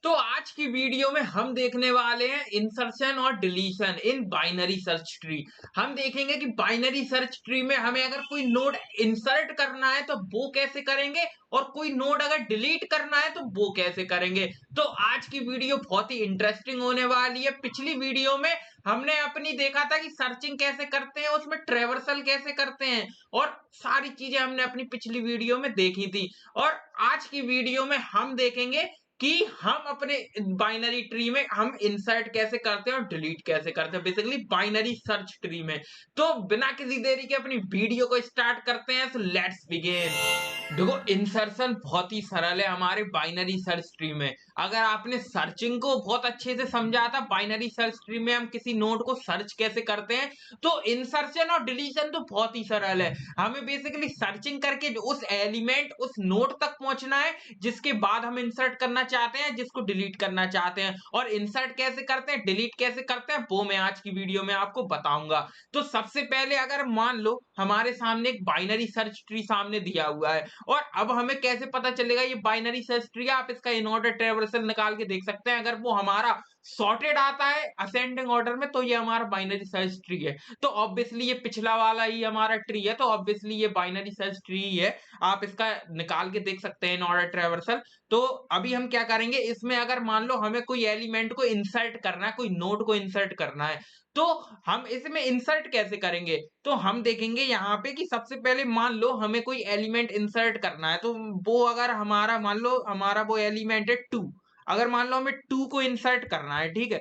तो आज की वीडियो में हम देखने वाले हैं इंसर्शन और deletion in binary search tree. हम देखेंगे कि बाइनरी सर्च ट्री में हमें अगर कोई नोड इंसर्ट करना है तो वो कैसे करेंगे और कोई नोड अगर डिलीट करना है तो वो कैसे करेंगे। तो आज की वीडियो बहुत ही इंटरेस्टिंग होने वाली है। पिछली वीडियो में हमने अपनी देखा था कि सर्चिंग कैसे करते हैं, उसमें ट्रेवर्सल कैसे करते हैं और सारी चीजें हमने अपनी पिछली वीडियो में देखी थी। और आज की वीडियो में हम देखेंगे कि हम अपने बाइनरी ट्री में हम इंसर्ट कैसे करते हैं और डिलीट कैसे करते हैं, बेसिकली बाइनरी सर्च ट्री में। तो बिना किसी देरी के अपनी वीडियो को स्टार्ट करते हैं। So let's begin. देखो, इंसर्शन बहुत ही सरल है हमारे बाइनरी सर्च ट्री में। अगर आपने सर्चिंग को बहुत अच्छे से समझा था, बाइनरी सर्च ट्री में हम किसी नोड को सर्च कैसे करते हैं, तो इंसर्शन और डिलीशन तो बहुत ही सरल है। हमें बेसिकली सर्चिंग करके उस एलिमेंट उस नोड तक पहुंचना है जिसके बाद हम इंसर्ट करना चाहते हैं, जिसको डिलीट करना चाहते हैं। और इंसर्ट कैसे करते हैं, डिलीट कैसे करते हैं, वो मैं आज की वीडियो में आपको बताऊंगा। तो सबसे पहले अगर मान लो हमारे सामने एक बाइनरी सर्च ट्री सामने दिया हुआ है और अब हमें कैसे पता चलेगा ये बाइनरी सर्च ट्री है। आप इसका इन ऑर्डर ट्रेवर्सल निकाल के देख सकते हैं। अगर वो हमारा सॉर्टेड आता है असेंडिंग ऑर्डर में तो ये हमारा बाइनरी सर्च ट्री है। तो ऑब्वियसली ये पिछला वाला ही हमारा ट्री है, तो ऑब्वियसली ये बाइनरी सर्च ट्री ही है। आप इसका निकाल के देख सकते हैं इन ऑर्डर ट्रेवर्सल। तो अभी हम क्या करेंगे, इसमें अगर मान लो हमें कोई एलिमेंट को इंसर्ट करना है, कोई नोड को इंसर्ट करना है, तो हम इसमें इंसर्ट कैसे करेंगे। तो हम देखेंगे यहाँ पे कि सबसे पहले मान लो हमें कोई एलिमेंट इंसर्ट करना है, तो वो अगर हमारा मान लो हमारा वो एलिमेंट है 2। अगर मान लो हमें 2 को इंसर्ट करना है, ठीक है,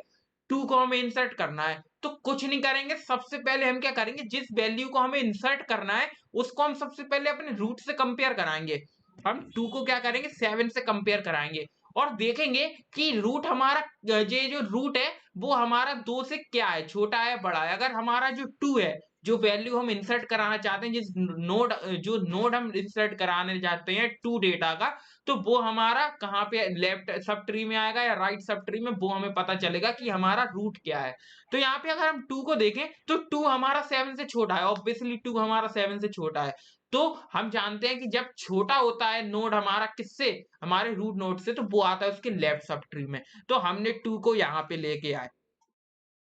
2 को हमें इंसर्ट करना है, तो कुछ नहीं करेंगे। सबसे पहले हम क्या करेंगे, जिस वैल्यू को हमें इंसर्ट करना है उसको हम सबसे पहले अपने रूट से कंपेयर कराएंगे। हम 2 को क्या करेंगे, 7 से कंपेयर कराएंगे और देखेंगे कि रूट हमारा ये जो रूट है वो हमारा 2 से क्या है, छोटा है बड़ा है। अगर हमारा जो 2 है, जो वैल्यू हम इंसर्ट कराना चाहते हैं, जिस नोड जो नोड हम इंसर्ट कराने चाहते हैं 2 डेटा का, तो वो हमारा कहाँ पे लेफ्ट सब ट्री में आएगा या राइट सब ट्री में, वो हमें पता चलेगा कि हमारा रूट क्या है। तो यहाँ पे अगर हम 2 को देखें तो 2 हमारा 7 से छोटा है, ऑब्वियसली 2 हमारा 7 से छोटा है। तो हम जानते हैं कि जब छोटा होता है नोड हमारा किससे, हमारे रूट नोड से, तो वो आता है उसके लेफ्ट सब ट्री में। तो हमने 2 को यहाँ पे लेके आए।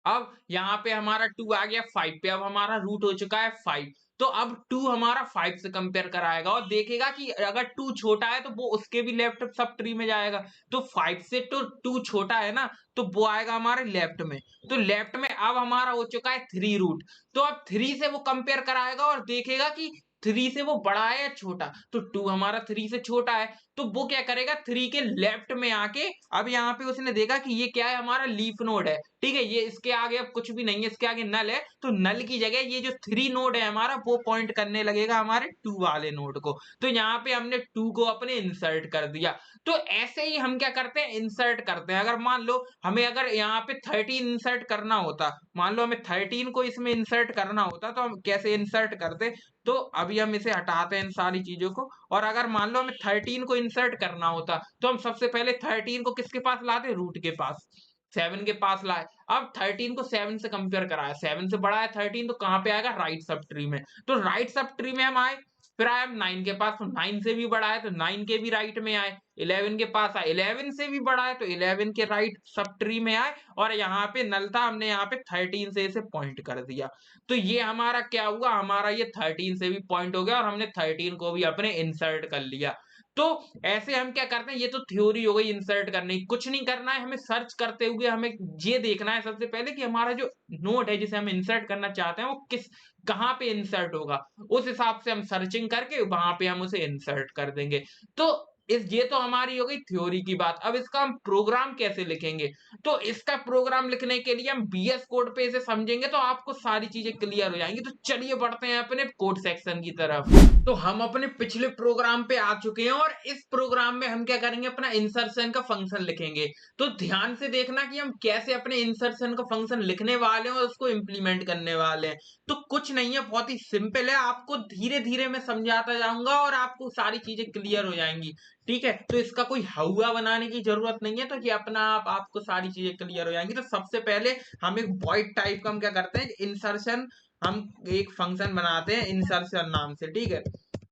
अब यहाँ पे हमारा 2 आ गया 5 पे, अब हमारा रूट हो चुका है 5। तो अब 2 हमारा 5 से कंपेयर कराएगा और देखेगा कि अगर 2 छोटा है तो वो उसके भी लेफ्ट सब ट्री में जाएगा। तो 5 से तो 2 छोटा है ना, तो वो आएगा हमारे लेफ्ट में। तो लेफ्ट में अब हमारा हो चुका है 3 रूट। तो अब 3 से वो कंपेयर कराएगा और देखेगा कि 3 से वो बड़ा है या छोटा। तो 2 हमारा 3 से छोटा है, तो वो क्या करेगा, 3 के लेफ्ट में आके अब यहाँ पे उसने देखा कि ये क्या है, हमारा लीफ नोड है, ठीक है, ये इसके आगे अब कुछ भी नहीं है, इसके आगे नल है, तो नल की जगह ये जो 3 नोड है हमारा वो पॉइंट करने लगेगा हमारे 2 वाले नोड को। तो यहाँ पे हमने 2 को अपने इंसर्ट कर दिया। तो ऐसे ही हम क्या करते हैं, इंसर्ट करते हैं। अगर मान लो हमें अगर यहाँ पे 13 इंसर्ट करना होता, मान लो हमें 13 को इसमें इंसर्ट करना होता, तो हम कैसे इंसर्ट करते। तो अभी हम इसे हटाते हैं इन सारी चीजों को। और अगर मान लो हमें 13 को इंसर्ट करना होता तो हम सबसे पहले 13 को किसके पास लाते, रूट के पास, 7 के पास लाए। अब 13 को 7 से कंपेयर कराया, 7 से बड़ा है 13, तो कहां पे आएगा, राइट सब ट्री में। तो राइट सब ट्री में हम आए, फिर आए हम 9 के पास, तो 9 से भी बड़ा है तो 9 के भी राइट में आए। 11 के पास आए, 11 से भी बड़ा है तो 11 के राइट सब ट्री में आए। और यहाँ पे नल था, हमने यहाँ पे 13 से इसे पॉइंट कर दिया। तो ये हमारा क्या हुआ, हमारा ये 13 से भी पॉइंट हो गया और हमने 13 को भी अपने इंसर्ट कर लिया। तो ऐसे हम क्या करते हैं, ये तो थ्योरी हो गई इंसर्ट करने की। कुछ नहीं करना है, हमें सर्च करते हुए हमें ये देखना है सबसे पहले कि हमारा जो नोड है जिसे हम इंसर्ट करना चाहते हैं वो किस कहाँ पे इंसर्ट होगा। उस हिसाब से हम सर्चिंग करके वहां पे हम उसे इंसर्ट कर देंगे। तो ये तो हमारी हो गई थ्योरी की बात। अब इसका हम प्रोग्राम कैसे लिखेंगे, तो इसका प्रोग्राम लिखने के लिए हम बीएस कोड पे इसे समझेंगे तो आपको सारी चीजें क्लियर हो जाएंगी। तो चलिए बढ़ते हैं अपने कोड सेक्शन की तरफ। तो हम अपने पिछले प्रोग्राम पे आ चुके हैं और इस प्रोग्राम में हम क्या करेंगे, अपना इंसर्शन का फंक्शन लिखेंगे। तो ध्यान से देखना कि हम कैसे अपने इंसर्शन का फंक्शन लिखने वाले हैं और उसको इंप्लीमेंट करने वाले हैं। तो कुछ नहीं है, बहुत ही सिंपल है, आपको धीरे धीरे मैं समझाता जाऊंगा और आपको सारी चीजें क्लियर हो जाएंगी। ठीक है, तो इसका कोई हवा बनाने की जरूरत नहीं है, तो ये अपना आप आपको सारी चीजें क्लियर हो जाएंगी। तो सबसे पहले हम एक वॉइड टाइप का हम क्या करते हैं, इंसर्शन, हम एक फंक्शन बनाते हैं इंसर्शन नाम से, ठीक है।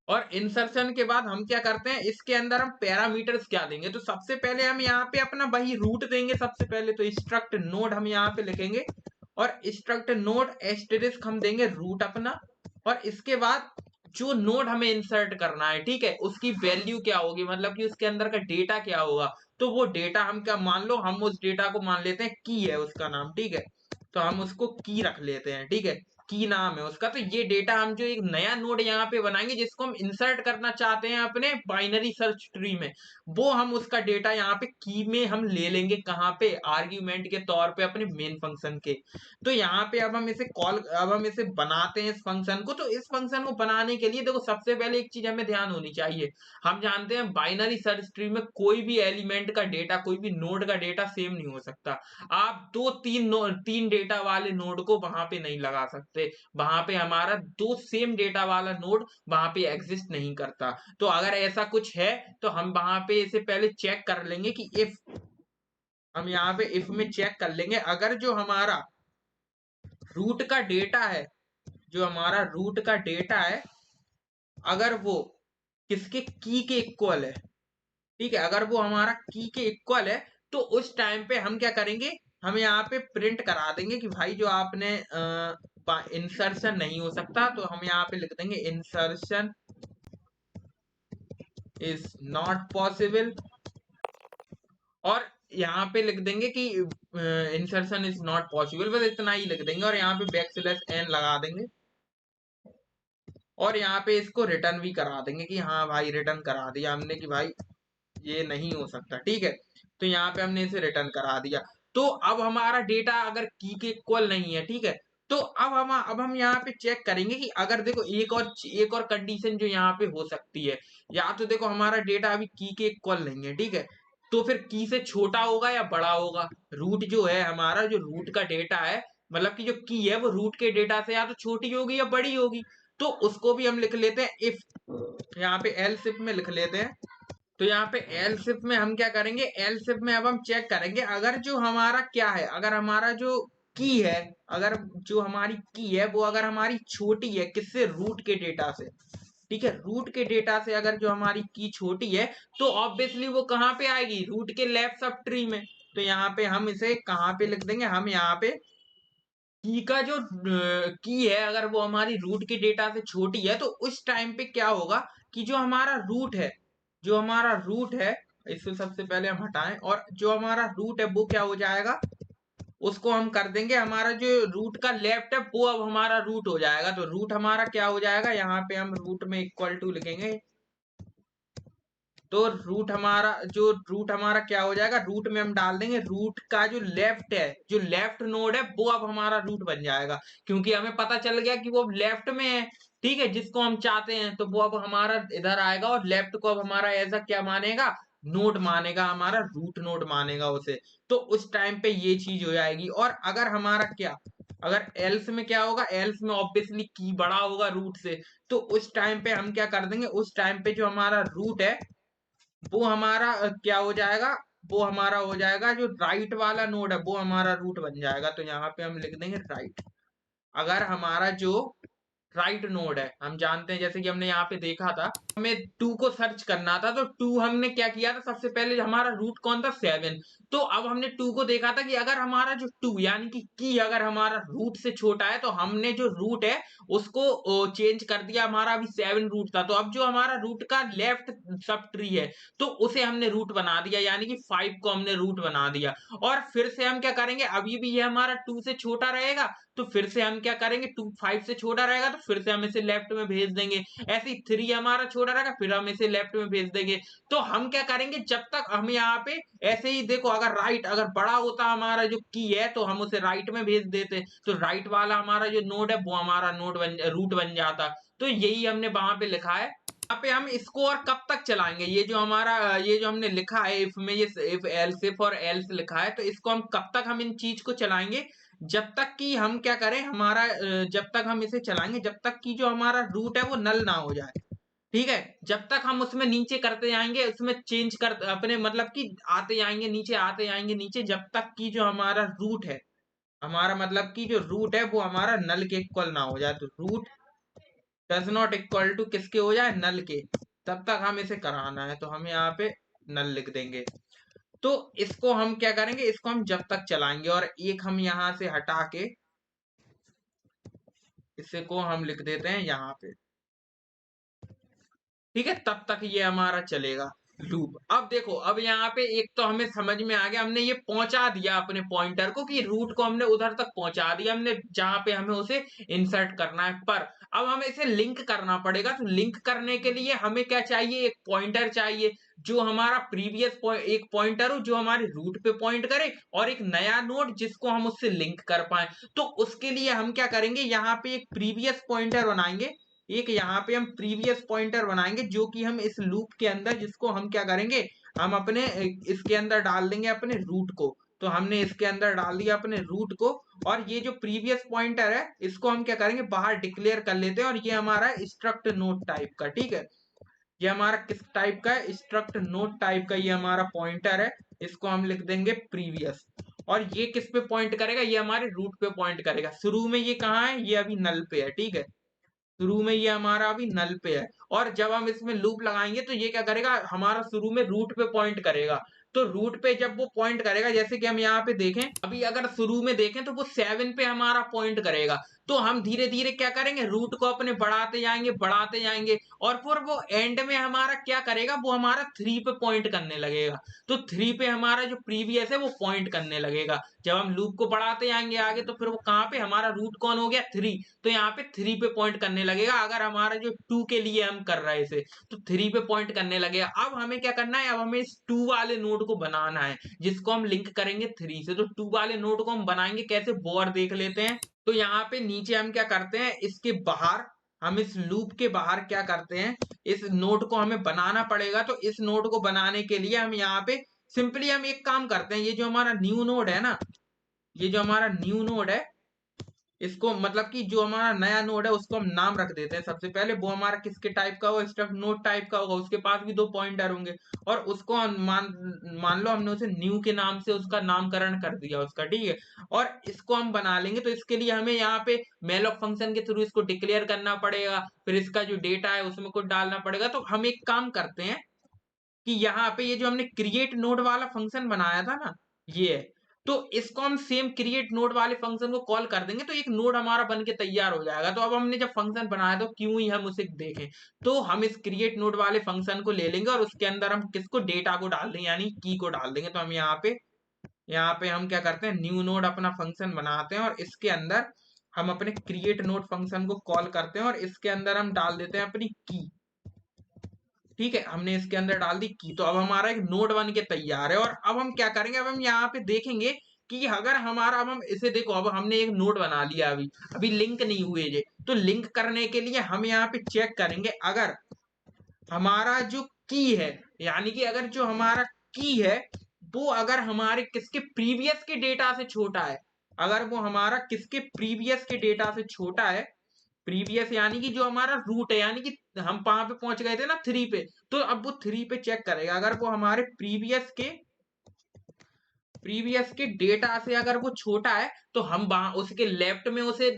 और इंसर्शन के बाद हम क्या करते हैं, इसके अंदर हम पैरामीटर्स क्या देंगे, तो सबसे पहले हम यहाँ पे अपना वही रूट देंगे। सबसे पहले तो स्ट्रक्ट नोड हम यहाँ पे लिखेंगे, और स्ट्रक्ट नोड एस्टेरिस्क हम देंगे रूट अपना, और इसके बाद जो नोड हमें इंसर्ट करना है, ठीक है, उसकी वैल्यू क्या होगी, मतलब कि उसके अंदर का डेटा क्या होगा। तो वो डेटा हम क्या मान लो, हम उस डेटा को मान लेते हैं की है उसका नाम, ठीक है, तो हम उसको की रख लेते हैं, ठीक है, की नाम है उसका। तो ये डेटा हम जो एक नया नोड यहाँ पे बनाएंगे जिसको हम इंसर्ट करना चाहते हैं अपने बाइनरी सर्च ट्री में, वो हम उसका डेटा यहाँ पे की में हम ले लेंगे, कहाँ पे, आर्ग्यूमेंट के तौर पे अपने मेन फंक्शन के। तो यहाँ पे अब हम इसे बनाते हैं इस फंक्शन को। तो इस फंक्शन को बनाने के लिए देखो सबसे पहले एक चीज हमें ध्यान होनी चाहिए, हम जानते हैं बाइनरी सर्च ट्री में कोई भी एलिमेंट का डेटा, कोई भी नोड का डेटा सेम नहीं हो सकता। आप तीन डेटा वाले नोड को वहां पे नहीं लगा सकते, वहां पे हमारा दो सेम डेटा वाला नोड वहां पे एग्जिस्ट नहीं करता। तो अगर ऐसा कुछ है तो हम वहां पे इसे पहले चेक कर लेंगे कि इफ, हम यहाँ पे इफ में चेक कर लेंगे, अगर जो हमारा रूट का डेटा है, जो हमारा रूट का डेटा है, अगर वो किसके की के इक्वल है, ठीक है, अगर वो हमारा की के इक्वल है, तो उस टाइम पे हम क्या करेंगे, हम यहाँ पे प्रिंट करा देंगे कि भाई जो आपने इंसर्शन नहीं हो सकता, तो हम यहाँ पे लिख देंगे इंसर्शन इज नॉट पॉसिबल, और यहाँ पे लिख देंगे कि इंसर्शन इज नॉट पॉसिबल, बस इतना ही लिख देंगे, और यहाँ पे बैक स्लैश एन लगा देंगे, और यहाँ पे इसको रिटर्न भी करा देंगे कि हाँ भाई रिटर्न करा दिया हमने कि भाई ये नहीं हो सकता, ठीक है। तो यहाँ पे हमने इसे रिटर्न करा दिया। तो अब हमारा डेटा अगर की के इक्वल नहीं है, ठीक है, तो अब हम यहाँ पे चेक करेंगे कि अगर देखो एक और कंडीशन जो यहाँ पे हो सकती है, या तो देखो हमारा डेटा अभी की के इक्वल नहीं है, ठीक है, तो फिर की से छोटा होगा या बड़ा होगा। रूट जो है हमारा, जो रूट का डेटा है, मतलब कि जो की है वो रूट के डेटा से या तो छोटी होगी या बड़ी होगी। तो उसको भी हम लिख लेते हैं इफ, यहाँ पे एल्स इफ में लिख लेते हैं। तो यहाँ पे एल शिफ्ट में हम क्या करेंगे, एल शिफ्ट में अब हम चेक करेंगे, अगर जो हमारा क्या है, अगर हमारा जो की है, अगर जो हमारी की है वो अगर हमारी छोटी है किससे, रूट के डेटा से, ठीक है, रूट के डेटा से अगर जो हमारी की छोटी है, तो ऑब्वियसली वो कहाँ पे आएगी, रूट के लेफ्ट सब ट्री में। तो यहाँ पे हम इसे कहाँ पे लिख देंगे, हम यहाँ पे की का जो की है, अगर वो हमारी रूट के डेटा से छोटी है, तो उस टाइम पे क्या होगा कि जो हमारा रूट है, जो हमारा रूट है, इसको सबसे पहले हम हटाएं, और जो हमारा रूट है वो क्या हो जाएगा, उसको हम कर देंगे, हमारा जो रूट का लेफ्ट है वो अब हमारा रूट हो जाएगा। तो रूट हमारा क्या हो जाएगा, यहाँ पे हम रूट में इक्वल टू लिखेंगे। तो रूट हमारा क्या हो जाएगा, रूट में हम डाल देंगे रूट का जो लेफ्ट है, जो लेफ्ट नोड है वो अब हमारा रूट बन जाएगा, क्योंकि हमें पता चल गया कि वो लेफ्ट में है, ठीक है, जिसको हम चाहते हैं, तो वो अब हमारा इधर आएगा, और लेफ्ट को अब हमारा ऐसा क्या मानेगा, नोड मानेगा, हमारा रूट नोड मानेगा उसे। तो उस टाइम पे ये चीज हो जाएगी। और अगर हमारा क्या, अगर एल्स में क्या होगा, एल्स में ऑब्वियसली की बड़ा होगा रूट से, तो उस टाइम पे हम क्या कर देंगे, उस टाइम पे जो हमारा रूट है वो हमारा क्या हो जाएगा, वो हमारा हो जाएगा जो राइट वाला नोड है वो हमारा रूट बन जाएगा। तो यहाँ पे हम लिख देंगे राइट। अगर हमारा जो राइट नोड है, हम जानते हैं जैसे कि हमने यहाँ पे देखा था, हमें टू को सर्च करना था, तो टू हमने क्या किया था, सबसे पहले हमारा रूट कौन था, 7। तो अब हमने टू को देखा था कि अगर हमारा जो टू यानी कि की अगर हमारा रूट से छोटा है, तो हमने जो रूट है उसको चेंज कर दिया, हमारा अभी 7 रूट था, तो अब जो हमारा रूट का लेफ्ट सब ट्री है, तो उसे हमने रूट बना दिया, यानी कि 5 को हमने रूट बना दिया। और फिर से हम क्या करेंगे, अभी भी ये हमारा 2 से छोटा रहेगा, तो फिर से हम क्या करेंगे, 2 5 से छोटा रहेगा, तो फिर से हम इसे लेफ्ट में भेज देंगे। ऐसे ही 3 हमारा छोटा रहेगा, फिर हम इसे लेफ्ट में भेज देंगे। तो हम क्या करेंगे, जब तक हम यहाँ पे ऐसे ही देखो, अगर राइट अगर बड़ा होता हमारा जो की है, तो हम उसे राइट में भेज देते, तो राइट वाला हमारा जो नोड है वो हमारा रूट बन जाता। तो यही हमने वहां पे लिखा है। यहाँ पे हम इसको और कब तक चलाएंगे, ये जो हमारा ये जो हमने लिखा है इफ में, ये इफ एल्स इफ और एल्स लिखा है, तो इसको हम कब तक हम इन चीज को चलाएंगे, जब तक कि हम क्या करें, हमारा जब तक हम इसे चलाएंगे जब तक कि जो हमारा रूट है वो नल ना हो जाए, ठीक है। जब तक हम उसमें नीचे करते जाएंगे, उसमें चेंज कर अपने मतलब कि आते जाएंगे नीचे, आते जाएंगे नीचे, जब तक कि जो हमारा रूट है, हमारा मतलब कि जो रूट है वो हमारा नल के इक्वल ना हो जाए। तो root does not equal to किसके हो जाए, नल के, तब तक हम इसे कराना है, तो हम यहाँ पे नल लिख देंगे। तो इसको हम क्या करेंगे, इसको हम जब तक चलाएंगे, और एक हम यहाँ से हटा के इसे को हम लिख देते हैं यहाँ पे, ठीक है, तब तक ये हमारा चलेगा लूप। अब देखो, अब यहाँ पे एक तो हमें समझ में आ गया, हमने ये पहुंचा दिया अपने पॉइंटर को, कि रूट को हमने उधर तक पहुंचा दिया हमने जहां पे हमें उसे इंसर्ट करना है। पर अब हमें इसे लिंक करना पड़ेगा, तो लिंक करने के लिए हमें क्या चाहिए, एक पॉइंटर चाहिए, जो हमारा प्रीवियस एक पॉइंटर हो जो हमारे रूट पे पॉइंट करे, और एक नया नोड जिसको हम उससे लिंक कर पाए। तो उसके लिए हम क्या करेंगे, यहाँ पे एक प्रीवियस पॉइंटर बनाएंगे, एक यहाँ पे हम प्रीवियस पॉइंटर बनाएंगे, जो कि हम इस लूप के अंदर, जिसको हम क्या करेंगे, हम अपने इसके अंदर डाल देंगे अपने रूट को। तो हमने इसके अंदर डाल दिया अपने रूट को, और ये जो प्रीवियस पॉइंटर है इसको हम क्या करेंगे, बाहर डिक्लेयर कर लेते हैं, और ये हमारा स्ट्रक्ट नोड टाइप का, ठीक है, ये हमारा किस टाइप का है, स्ट्रक्ट नोड टाइप का ये हमारा पॉइंटर है, इसको हम लिख देंगे प्रीवियस। और ये किस पे पॉइंट करेगा, ये हमारे रूट पे पॉइंट करेगा। शुरू में ये कहाँ है, ये अभी नल पे है, ठीक है, शुरू में ये हमारा अभी नल पे है, और जब हम इसमें लूप लगाएंगे तो ये क्या करेगा, हमारा शुरू में रूट पे पॉइंट करेगा। तो रूट पे जब वो पॉइंट करेगा, जैसे कि हम यहाँ पे देखें, अभी अगर शुरू में देखें तो वो 7 पे हमारा पॉइंट करेगा। तो हम धीरे धीरे क्या करेंगे, रूट को अपने बढ़ाते जाएंगे बढ़ाते जाएंगे, और फिर वो एंड में हमारा क्या करेगा, वो हमारा 3 पे पॉइंट करने लगेगा। तो 3 पे हमारा जो प्रीवियस है वो पॉइंट करने लगेगा। जब हम लूप को बढ़ाते जाएंगे आगे, तो फिर वो कहाँ पे, हमारा रूट कौन हो गया, 3, तो यहाँ पे 3 पे पॉइंट करने लगेगा। अगर हमारा जो 2 के लिए हम कर रहे थे, तो 3 पे पॉइंट करने लगेगा। अब हमें क्या करना है, अब हमें इस 2 वाले नोड को बनाना है, जिसको हम लिंक करेंगे 3 से। तो 2 वाले नोड को हम बनाएंगे कैसे, वो और देख लेते हैं। तो यहाँ पे नीचे हम क्या करते हैं, इसके बाहर, हम इस लूप के बाहर क्या करते हैं, इस नोड को हमें बनाना पड़ेगा। तो इस नोड को बनाने के लिए हम यहाँ पे सिंपली हम एक काम करते हैं, ये जो हमारा न्यू नोड है ना, ये जो हमारा न्यू नोड है, इसको मतलब कि जो हमारा नया नोड है उसको हम नाम रख देते हैं सबसे पहले। वो हमारा किसके टाइप का होगा, स्ट्रक्ट नोड टाइप का होगा, उसके पास भी 2 पॉइंटर होंगे, और उसको मान लो हमने उसे न्यू के नाम से उसका नामकरण कर दिया उसका, ठीक है। और इसको हम बना लेंगे, तो इसके लिए हमें यहाँ पे मेलॉक फंक्शन के थ्रू इसको डिक्लेयर करना पड़ेगा, फिर इसका जो डेटा है उसमें कुछ डालना पड़ेगा। तो हम एक काम करते हैं कि यहाँ पे ये जो हमने क्रिएट नोड वाला फंक्शन बनाया था ना, ये है, तो इसको हम सेम क्रिएट नोड वाले फंक्शन को कॉल कर देंगे, तो एक नोड हमारा बन के तैयार हो जाएगा। तो अब हमने जब फंक्शन बनाया तो क्यों ही हम उसे देखें, तो हम इस क्रिएट नोड वाले फंक्शन को ले लेंगे, और उसके अंदर हम किसको, डेटा को डाल देंगे, यानी की को डाल देंगे। तो हम यहाँ पे हम क्या करते हैं, न्यू नोड अपना फंक्शन बनाते हैं, और इसके अंदर हम अपने क्रिएट नोड फंक्शन को कॉल करते हैं, और इसके अंदर हम डाल देते हैं अपनी की, ठीक है, हमने इसके अंदर डाल दी की। तो अब हमारा एक नोड बन के तैयार है। और अब हम क्या करेंगे, अब हम यहाँ पे देखेंगे कि अगर हमारा, अब हम इसे देखो, अब हमने एक नोड बना लिया, अभी अभी लिंक नहीं हुए ये, तो लिंक करने के लिए हम यहाँ पे चेक करेंगे, अगर हमारा जो की है, यानी कि अगर जो हमारा की है वो अगर हमारे किसके प्रीवियस के डेटा से छोटा है, अगर वो हमारा किसके प्रीवियस के डेटा से छोटा है, प्रीवियस यानी कि जो हमारा रूट है, यानी कि हम वहां पे पहुंच गए थे ना 3 पे, तो अब वो 3 पे चेक करेगा, अगर वो हमारे प्रीवियस के डेटा से अगर वो छोटा है, तो हम वहां उसके लेफ्ट में उसे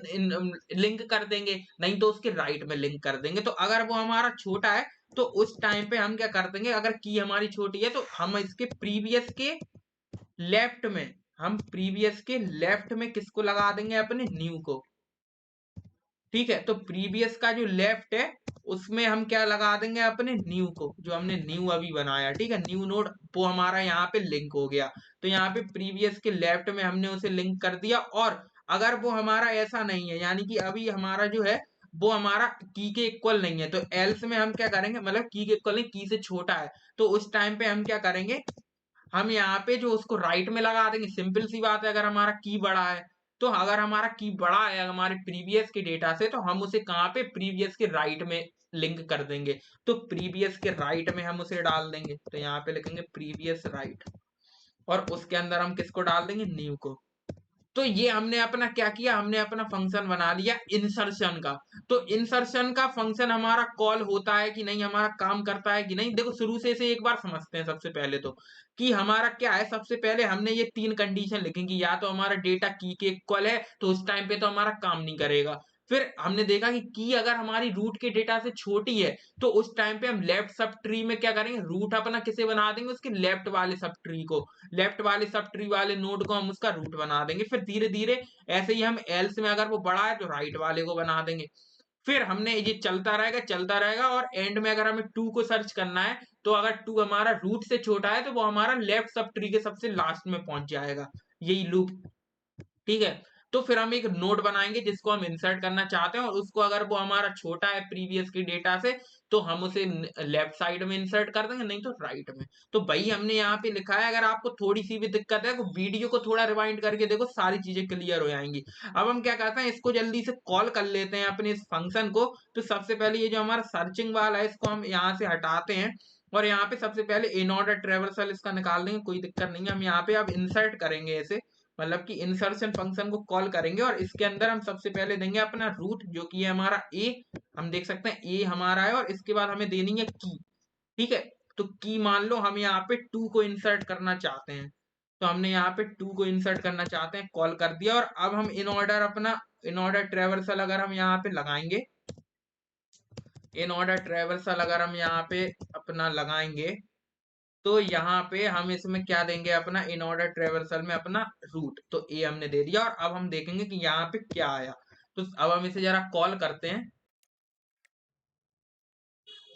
लिंक कर देंगे, नहीं तो उसके राइट में लिंक कर देंगे। तो अगर वो हमारा छोटा है, तो उस टाइम पे हम क्या कर देंगे, अगर की हमारी छोटी है तो हम इसके लेफ्ट में प्रीवियस के लेफ्ट में किसको लगा देंगे, अपने न्यू को, ठीक है। तो प्रीवियस का जो लेफ्ट है उसमें हम क्या लगा देंगे, अपने न्यू को, जो हमने न्यू अभी बनाया, ठीक है, न्यू नोड, वो हमारा यहाँ पे लिंक हो गया। तो यहाँ पे प्रीवियस के लेफ्ट में हमने उसे लिंक कर दिया। और अगर वो हमारा ऐसा नहीं है, यानी कि अभी हमारा जो है वो हमारा की के इक्वल नहीं है, तो एल्स में हम क्या करेंगे, मतलब की के इक्वल नहीं, की से छोटा है, तो उस टाइम पे हम क्या करेंगे, हम यहाँ पे जो उसको राइट में लगा देंगे। सिंपल सी बात है, अगर हमारा की बड़ा है, तो अगर हमारा की बड़ा है हमारे प्रीवियस के डेटा से, तो हम उसे कहाँ पे, प्रीवियस के राइट में लिंक कर देंगे। तो प्रीवियस के राइट में हम उसे डाल देंगे, तो यहाँ पे लिखेंगे प्रीवियस राइट, और उसके अंदर हम किसको डाल देंगे, न्यू को। तो ये हमने अपना क्या किया, हमने अपना फंक्शन बना लिया इंसर्शन का। तो इंसर्शन का फंक्शन हमारा कॉल होता है कि नहीं, हमारा काम करता है कि नहीं, देखो शुरू से इसे एक बार समझते हैं सबसे पहले तो, कि हमारा क्या है। सबसे पहले हमने ये 3 कंडीशन लिखेंगे, या तो हमारा डेटा की के इक्वल है, तो उस टाइम पे तो हमारा काम नहीं करेगा। फिर हमने देखा कि की अगर हमारी रूट के डेटा से छोटी है, तो उस टाइम पे हम लेफ्ट सब ट्री में क्या करेंगे, रूट अपना किसे बना देंगे, उसके लेफ्ट वाले सब ट्री को, लेफ्ट वाले सब ट्री वाले नोड को हम उसका रूट बना देंगे। फिर धीरे-धीरे ऐसे ही हम एल्स में अगर वो बड़ा है तो राइट वाले को बना देंगे। फिर हमने ये चलता रहेगा और एंड में अगर हमें 2 को सर्च करना है, तो अगर 2 हमारा रूट से छोटा है, तो वो हमारा लेफ्ट सब ट्री के सबसे लास्ट में पहुँच जाएगा। यही लूप, ठीक है? तो फिर हम एक नोड बनाएँगे जिसको हम इंसर्ट करना चाहते हैं और उसको अगर वो हमारा छोटा है प्रीवियस के डेटा से, तो हम उसे लेफ्ट साइड में इंसर्ट कर देंगे, नहीं तो राइट में। तो वही हमने यहाँ पे लिखा है, अगर आपको थोड़ी-सी भी दिक्कत है, तो वीडियो को थोड़ा रिवाइंड करके देखो, सारी चीज़ें क्लियर हो जाएँगी। अब हम क्या करते हैं, इसको जल्दी से कॉल कर लेते हैं अपने इस फंक्शन को। तो सबसे पहले ये जो हमारा सर्चिंग वाला है, इसको हम यहाँ से हटाते हैं और यहाँ पे सबसे पहले इन ऑर्डर ट्रैवर्सल इसका निकाल देंगे, कोई दिक्कत नहीं है। हम यहाँ पे अब इंसर्ट करेंगे इसे, मतलब कि इंसर्शन फंक्शन को कॉल करेंगे और इसके अंदर हम सबसे पहले देंगे अपना रूट, जो कि है हमारा ए। हम देख सकते हैं ए हमारा है और इसके बाद हमें देनी है की, ठीक है? तो की मान लो हम यहाँ पे 2 को इंसर्ट करना चाहते हैं, तो हमने यहाँ पे 2 को इंसर्ट करना चाहते हैं, कॉल कर दिया। और अब हम इन ऑर्डर ट्रैवर्सल अगर हम यहाँ पे लगाएंगे, इन ऑर्डर ट्रैवर्सल अगर हम यहाँ पे अपना लगाएंगे, तो यहाँ पे हम इसमें क्या देंगे, अपना इन ऑर्डर ट्रैवर्सल में अपना रूट। तो ए हमने दे दिया और अब हम देखेंगे कि यहाँ पे क्या आया। तो अब हम इसे जरा कॉल करते हैं।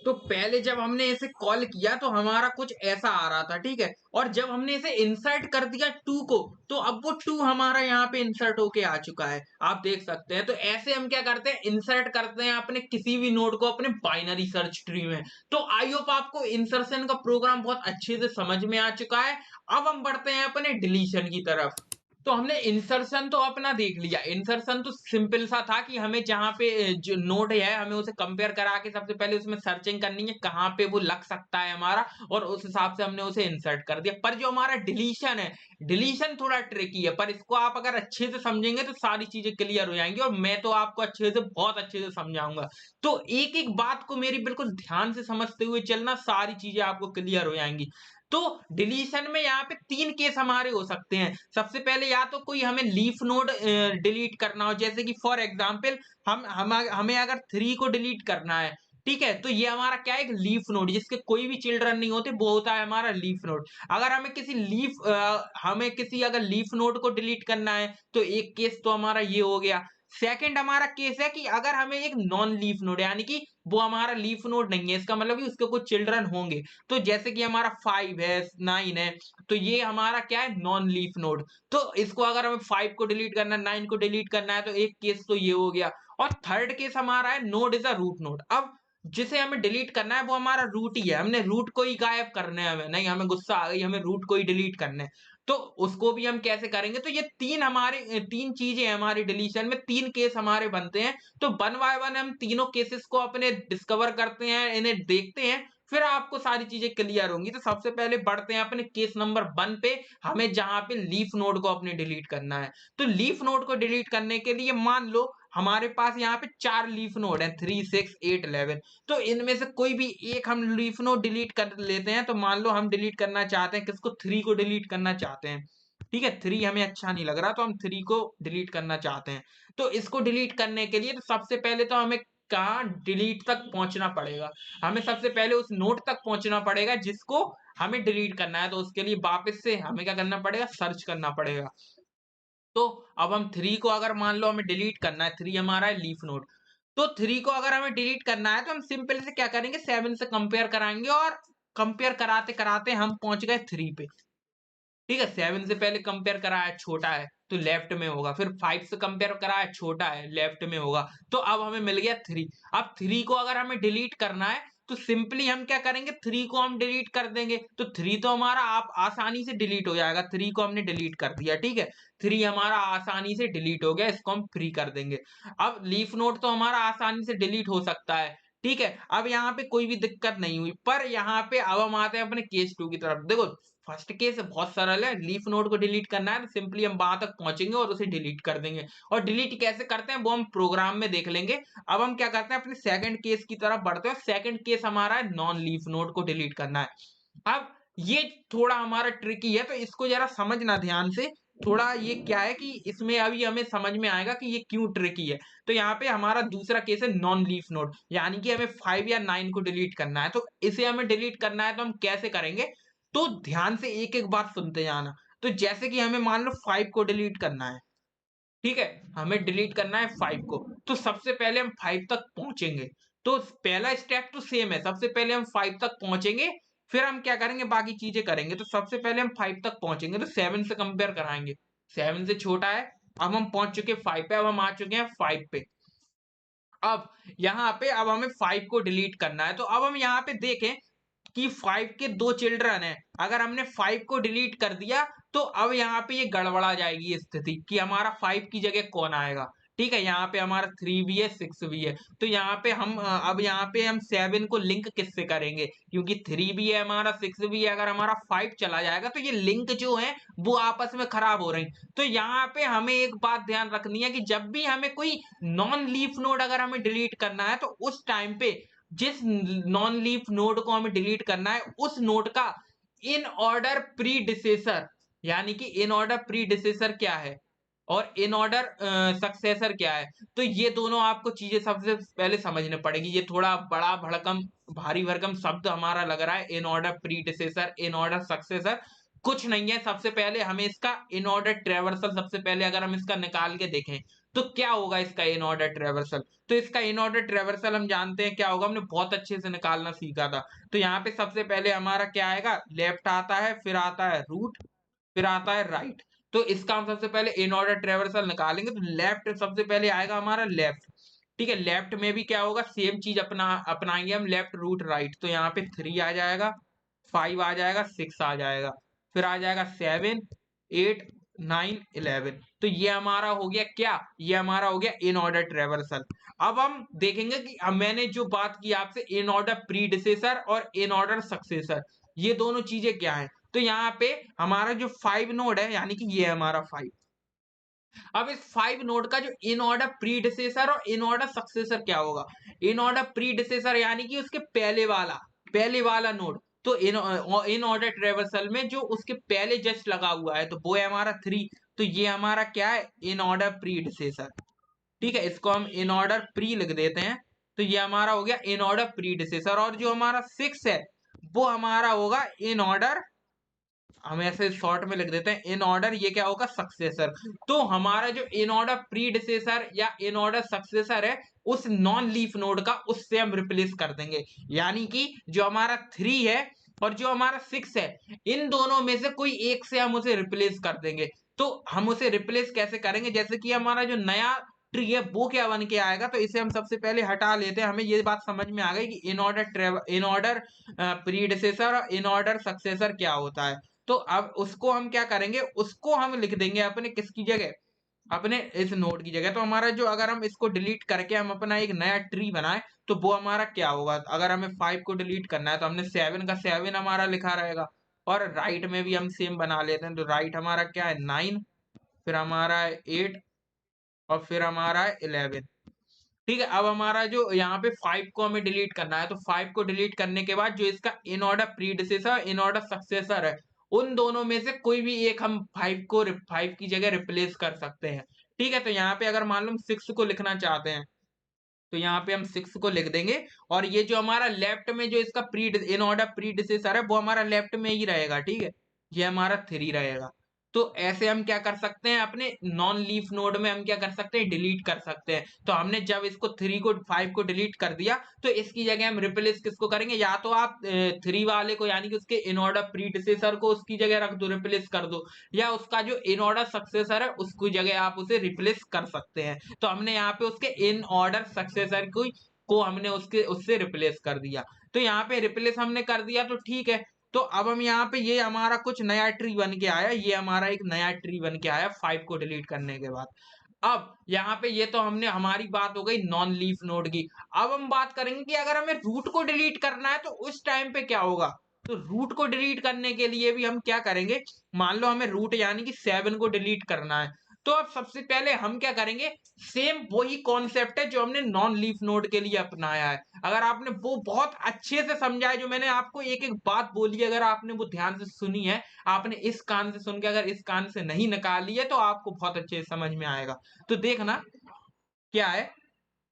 तो पहले जब हमने इसे कॉल किया तो हमारा कुछ ऐसा आ रहा था, ठीक है? और जब हमने इसे इंसर्ट कर दिया 2 को, तो अब वो 2 हमारा यहाँ पे इंसर्ट होके आ चुका है, आप देख सकते हैं। तो ऐसे हम क्या करते हैं, इंसर्ट करते हैं अपने किसी भी नोड को अपने बाइनरी सर्च ट्री में। तो आई होप आपको इंसर्शन का प्रोग्राम बहुत अच्छे से समझ में आ चुका है। अब हम बढ़ते हैं अपने डिलीशन की तरफ। तो हमने इंसर्शन तो अपना देख लिया। इंसर्शन तो सिंपल सा था कि हमें जहाँ पे जो नोड है, हमें उसे कंपेयर करा के सबसे पहले उसमें सर्चिंग करनी है कहाँ पे वो लग सकता है हमारा, और उस हिसाब से हमने उसे इंसर्ट कर दिया। पर जो हमारा डिलीशन है, डिलीशन थोड़ा ट्रिकी है, पर इसको आप अगर अच्छे से समझेंगे तो सारी चीजें क्लियर हो जाएंगी और मैं तो आपको अच्छे से, बहुत अच्छे से समझाऊंगा। तो एक एक बात को मेरी बिल्कुल ध्यान से समझते हुए चलना, सारी चीजें आपको क्लियर हो जाएंगी। तो डिलीशन में यहाँ पे 3 केस हमारे हो सकते हैं। सबसे पहले या तो कोई हमें लीफ नोड डिलीट करना हो, जैसे कि फॉर एग्जांपल हमें अगर 3 को डिलीट करना है, ठीक है? तो ये हमारा क्या है, एक लीफ नोड जिसके कोई भी चिल्ड्रन नहीं होते, वो होता है हमारा लीफ नोड। अगर हमें किसी अगर लीफ नोड को डिलीट करना है, तो एक केस तो हमारा ये हो गया। सेकंड हमारा केस है कि अगर हमें एक नॉन लीफ नोड, यानी कि वो हमारा लीफ नोड नहीं है, इसका मतलब कि उसके कुछ चिल्ड्रन होंगे। तो जैसे कि हमारा 5 है, 9 है, तो ये हमारा क्या है, नॉन लीफ नोड। तो इसको अगर हमें 5 को डिलीट करना है, 9 को डिलीट करना है, तो एक केस तो ये हो गया। और थर्ड केस हमारा है node is a root node. अब जिसे हमें डिलीट करना है वो हमारा रूट ही है, हमने रूट को ही गायब करना है, हमें नहीं, हमें गुस्सा आ गई, हमें रूट को ही डिलीट करना है। तो उसको भी हम कैसे करेंगे, तो ये तीन चीजें हमारी डिलीशन में, 3 केस हमारे बनते हैं। तो वन बाय वन हम तीनों केसेस को अपने डिस्कवर करते हैं, इन्हें देखते हैं, फिर आपको सारी चीजें क्लियर होंगी। तो सबसे पहले बढ़ते हैं अपने केस नंबर 1 पे, हमें जहां पे लीफ नोड को अपने डिलीट करना है। तो लीफ नोड को डिलीट करने के लिए मान लो हमारे पास यहाँ पे 4 लीफ नोड है, 3, 6, 8, 11। तो इनमें से कोई भी एक हम लीफ नोड डिलीट कर लेते हैं। तो मान लो हम डिलीट करना चाहते हैं किसको, 3 को डिलीट करना चाहते हैं, ठीक है? 3 हमें अच्छा नहीं लग रहा, तो हम 3 को डिलीट करना चाहते हैं। तो इसको डिलीट करने के लिए तो सबसे पहले तो हमें कहाँ डिलीट तक पहुंचना पड़ेगा, हमें सबसे पहले उस नोड तक पहुंचना पड़ेगा जिसको हमें डिलीट करना है। तो उसके लिए वापस से हमें क्या करना पड़ेगा, सर्च करना पड़ेगा। तो अब हम 3 को अगर मान लो हमें डिलीट करना है, 3 हमारा है लीफ नोड। तो 3 को अगर हमें डिलीट करना है तो हम सिंपल से क्या करेंगे, 7 से कंपेयर कराएंगे और कंपेयर कराते कराते हम पहुंच गए 3 पे, ठीक है? 7 से पहले कंपेयर करा है, छोटा है, तो लेफ्ट में होगा। फिर 5 से कंपेयर करा है, छोटा है, लेफ्ट में होगा। तो अब हमें मिल गया 3। अब 3 को अगर हमें डिलीट करना है, तो सिंपली हम क्या करेंगे, 3 को हम डिलीट कर देंगे। तो 3 तो हमारा आप आसानी से डिलीट हो जाएगा, 3 को हमने डिलीट कर दिया, ठीक है? 3 हमारा आसानी से डिलीट हो गया, इसको हम फ्री कर देंगे। अब लीफ नोड तो हमारा आसानी से डिलीट हो सकता है, ठीक है? अब यहाँ पे कोई भी दिक्कत नहीं हुई। पर यहाँ पे अब हम आते हैं अपने केस 2 की तरफ। देखो, फर्स्ट केस बहुत सरल है, लीफ नोड को डिलीट करना है तो सिंपली हम वहां तक पहुंचेंगे और उसे डिलीट कर देंगे। और डिलीट कैसे करते हैं वो हम प्रोग्राम में देख लेंगे। अब हम क्या करते हैं, अपने सेकंड केस की तरफ बढ़ते हैं। सेकंड केस हमारा है नॉन लीफ नोड को डिलीट करना है। अब ये थोड़ा हमारा ट्रिकी है, तो इसको जरा समझना ध्यान से। थोड़ा ये क्या है कि इसमें अभी हमें समझ में आएगा कि ये क्यों ट्रिकी है। तो यहाँ पे हमारा दूसरा केस है नॉन लीफ नोड, यानी कि हमें 5 या 9 को डिलीट करना है। तो इसे हमें डिलीट करना है तो हम कैसे करेंगे? तो ध्यान से एक-एक बात सुनते जाना। तो जैसे कि हमें मान लो 5 को डिलीट करना है, ठीक है? हमें डिलीट करना है 5 को, तो सबसे पहले हम 5 तक पहुँचेंगे। तो पहला स्टेप तो सेम है, सबसे पहले हम 5 तक पहुँचेंगे, फिर हम क्या करेंगे बाकी चीज़ें करेंगे। तो सबसे पहले हम 5 तक पहुँचेंगे तो 7 से कंपेयर कराएँगे, 7 से छोटा है, अब हम पहुँच चुके 5 पे, अब हम आ चुके हैं 5 पे। अब यहाँ पे अब हमें 5 को डिलीट करना है, तो अब हम यहाँ पे देखें कि 5 के 2 चिल्ड्रन हैं। अगर हमने 5 को डिलीट कर दिया, तो अब यहाँ पे ये गड़बड़ा जाएगी ये स्थिति कि हमारा 5 की जगह कौन आएगा। ठीक है? यहाँ पे हमारा 3 भी है, 6 भी है। तो यहाँ पे हम अब यहाँ पे हम 7 को लिंक किससे करेंगे? क्योंकि 3 भी है हमारा, 6 भी है, अगर हमारा 5 चला जाएगा तो ये लिंक जो है वो आपस में खराब हो रही हैं। तो यहाँ पे हमें एक बात ध्यान रखनी है कि जब भी हमें कोई नॉन लीफ नोड अगर हमें डिलीट करना है, तो उस टाइम पे जिस नॉन लीफ नोड को हमें डिलीट करना है उस नोड का इन ऑर्डर प्रीडिसेसर, यानी कि इन ऑर्डर प्रीडिसेसर क्या है और इन ऑर्डर सक्सेसर क्या है। तो ये दोनों आपको चीजें सबसे पहले समझने पड़ेगी। ये थोड़ा बड़ा भड़कम भारी भरकम शब्द हमारा लग रहा है, in order predecessor, in order successor, कुछ नहीं है। सबसे पहले हमें इसका इन ऑर्डर ट्रेवर्सल, सबसे पहले अगर हम इसका निकाल के देखें तो क्या होगा इसका इन ऑर्डर ट्रेवर्सल। तो इसका इन ऑर्डर ट्रेवर्सल हम जानते हैं क्या होगा, हमने बहुत अच्छे से निकालना सीखा था। तो यहाँ पे सबसे पहले हमारा क्या आएगा, लेफ्ट आता है, फिर आता है रूट, फिर आता है राइट। तो इसका हम सबसे पहले इन ऑर्डर ट्रेवर्सल निकालेंगे तो लेफ्ट सबसे पहले आएगा हमारा लेफ्ट। ठीक है, लेफ्ट में भी क्या होगा, सेम चीज अपनाएंगे हम, लेफ्ट रूट राइट। तो यहाँ पे 3 आ जाएगा, 5 आ जाएगा, 6 आ जाएगा, फिर आ जाएगा 7, 8, 9, 11। तो ये हमारा हो गया क्या, ये हमारा हो गया इन ऑर्डर ट्रेवर्सल। अब हम देखेंगे कि अब मैंने जो बात की आपसे इन ऑर्डर प्रीडिसेसर और इन ऑर्डर सक्सेसर, ये दोनों चीजें क्या है। तो यहाँ पे हमारा जो 5 नोड है, यानी कि ये है हमारा 5। अब इस 5 नोड का जो इन ऑर्डर प्रीडिसेसर और इन ऑर्डर सक्सेसर क्या होगा। इन ऑर्डर प्रीडिसेसर यानी कि उसके पहले वाला नोड। तो इन ऑर्डर ट्रेवर्सल में जो उसके पहले जस्ट लगा हुआ है तो वो है हमारा 3। तो ये हमारा क्या है, इन ऑर्डर प्रीडिसेसर। ठीक है, इसको हम इन ऑर्डर प्री लिख देते हैं। तो ये हमारा हो गया इन ऑर्डर प्रीडिसेसर, और जो हमारा 6 है वो हमारा होगा इन ऑर्डर, हम ऐसे शॉर्ट में लिख देते हैं इन ऑर्डर, ये क्या होगा, सक्सेसर। तो हमारा जो इन ऑर्डर प्रीडिसेसर या इन ऑर्डर सक्सेसर है उस नॉन लीफ नोड का, उससे हम रिप्लेस कर देंगे। यानी कि जो हमारा 3 है और जो हमारा 6 है, इन दोनों में से कोई एक से हम उसे रिप्लेस कर देंगे। तो हम उसे रिप्लेस कैसे करेंगे, जैसे कि हमारा जो नया ट्री है वो क्या बन के आएगा। तो इसे हम सबसे पहले हटा लेते हैं, हमें ये बात समझ में आ गई कि इन ऑर्डर प्रीडिसेसर और इन ऑर्डर सक्सेसर क्या होता है। तो अब उसको हम क्या करेंगे, उसको हम लिख देंगे अपने किसकी जगह, अपने इस नोड की जगह। तो हमारा जो, अगर हम इसको डिलीट करके हम अपना एक नया ट्री बनाए तो वो हमारा क्या होगा, अगर हमें 5 को डिलीट करना है तो हमने 7 का 7 हमारा लिखा रहेगा। और राइट में भी हम सेम बना लेते हैं। तो राइट हमारा क्या है, 9, फिर हमारा है 8, और फिर हमारा है 11। ठीक है, अब हमारा जो यहाँ पे 5 को हमें डिलीट करना है, तो 5 को डिलीट करने के बाद जो इसका in order predecessor, in order successor है, उन दोनों में से कोई भी एक हम 5 की जगह रिप्लेस कर सकते हैं। ठीक है, तो यहाँ पे अगर मान लो हम 6 को लिखना चाहते हैं तो यहाँ पे हम 6 को लिख देंगे। और ये जो हमारा लेफ्ट में जो इसका प्री इन ऑर्डर प्रीडिसेसर है वो हमारा लेफ्ट में ही रहेगा। ठीक है, ये हमारा 3 रहेगा। तो ऐसे हम क्या कर सकते हैं, अपने नॉन लीफ नोड में हम क्या कर सकते हैं, डिलीट कर सकते हैं। तो हमने जब इसको 5 को डिलीट कर दिया तो इसकी जगह हम रिप्लेस किसको करेंगे, या तो आप 3 वाले को, यानी कि उसके इन ऑर्डर प्रीडिसेसर को उसकी जगह रख दो, रिप्लेस कर दो, या उसका जो इन ऑर्डर सक्सेसर है उसकी जगह आप उसे रिप्लेस कर सकते हैं। तो हमने यहाँ पे उसके इन ऑर्डर सक्सेसर को हमने उसके उससे रिप्लेस कर दिया। तो यहाँ पे रिप्लेस हमने कर दिया तो ठीक है। तो अब हम यहाँ पे, ये हमारा कुछ नया ट्री बन के आया, ये हमारा एक नया ट्री बन के आया 5 को डिलीट करने के बाद। अब यहाँ पे ये तो हमने, हमारी बात हो गई नॉन लीफ नोड की। अब हम बात करेंगे कि अगर हमें रूट को डिलीट करना है तो उस टाइम पे क्या होगा। तो रूट को डिलीट करने के लिए भी हम क्या करेंगे, मान लो हमें रूट यानी कि 7 को डिलीट करना है। तो अब सबसे पहले हम क्या करेंगे, सेम वही कॉन्सेप्ट है जो हमने नॉन लीफ नोड के लिए अपनाया है। अगर आपने वो बहुत अच्छे से समझा है, जो मैंने आपको एक-एक बात बोली है, अगर आपने वो ध्यान से सुनी है, आपने इस कान से सुन के अगर इस कान से नहीं निकाली है, तो आपको बहुत अच्छे से समझ में आएगा। तो देखना क्या है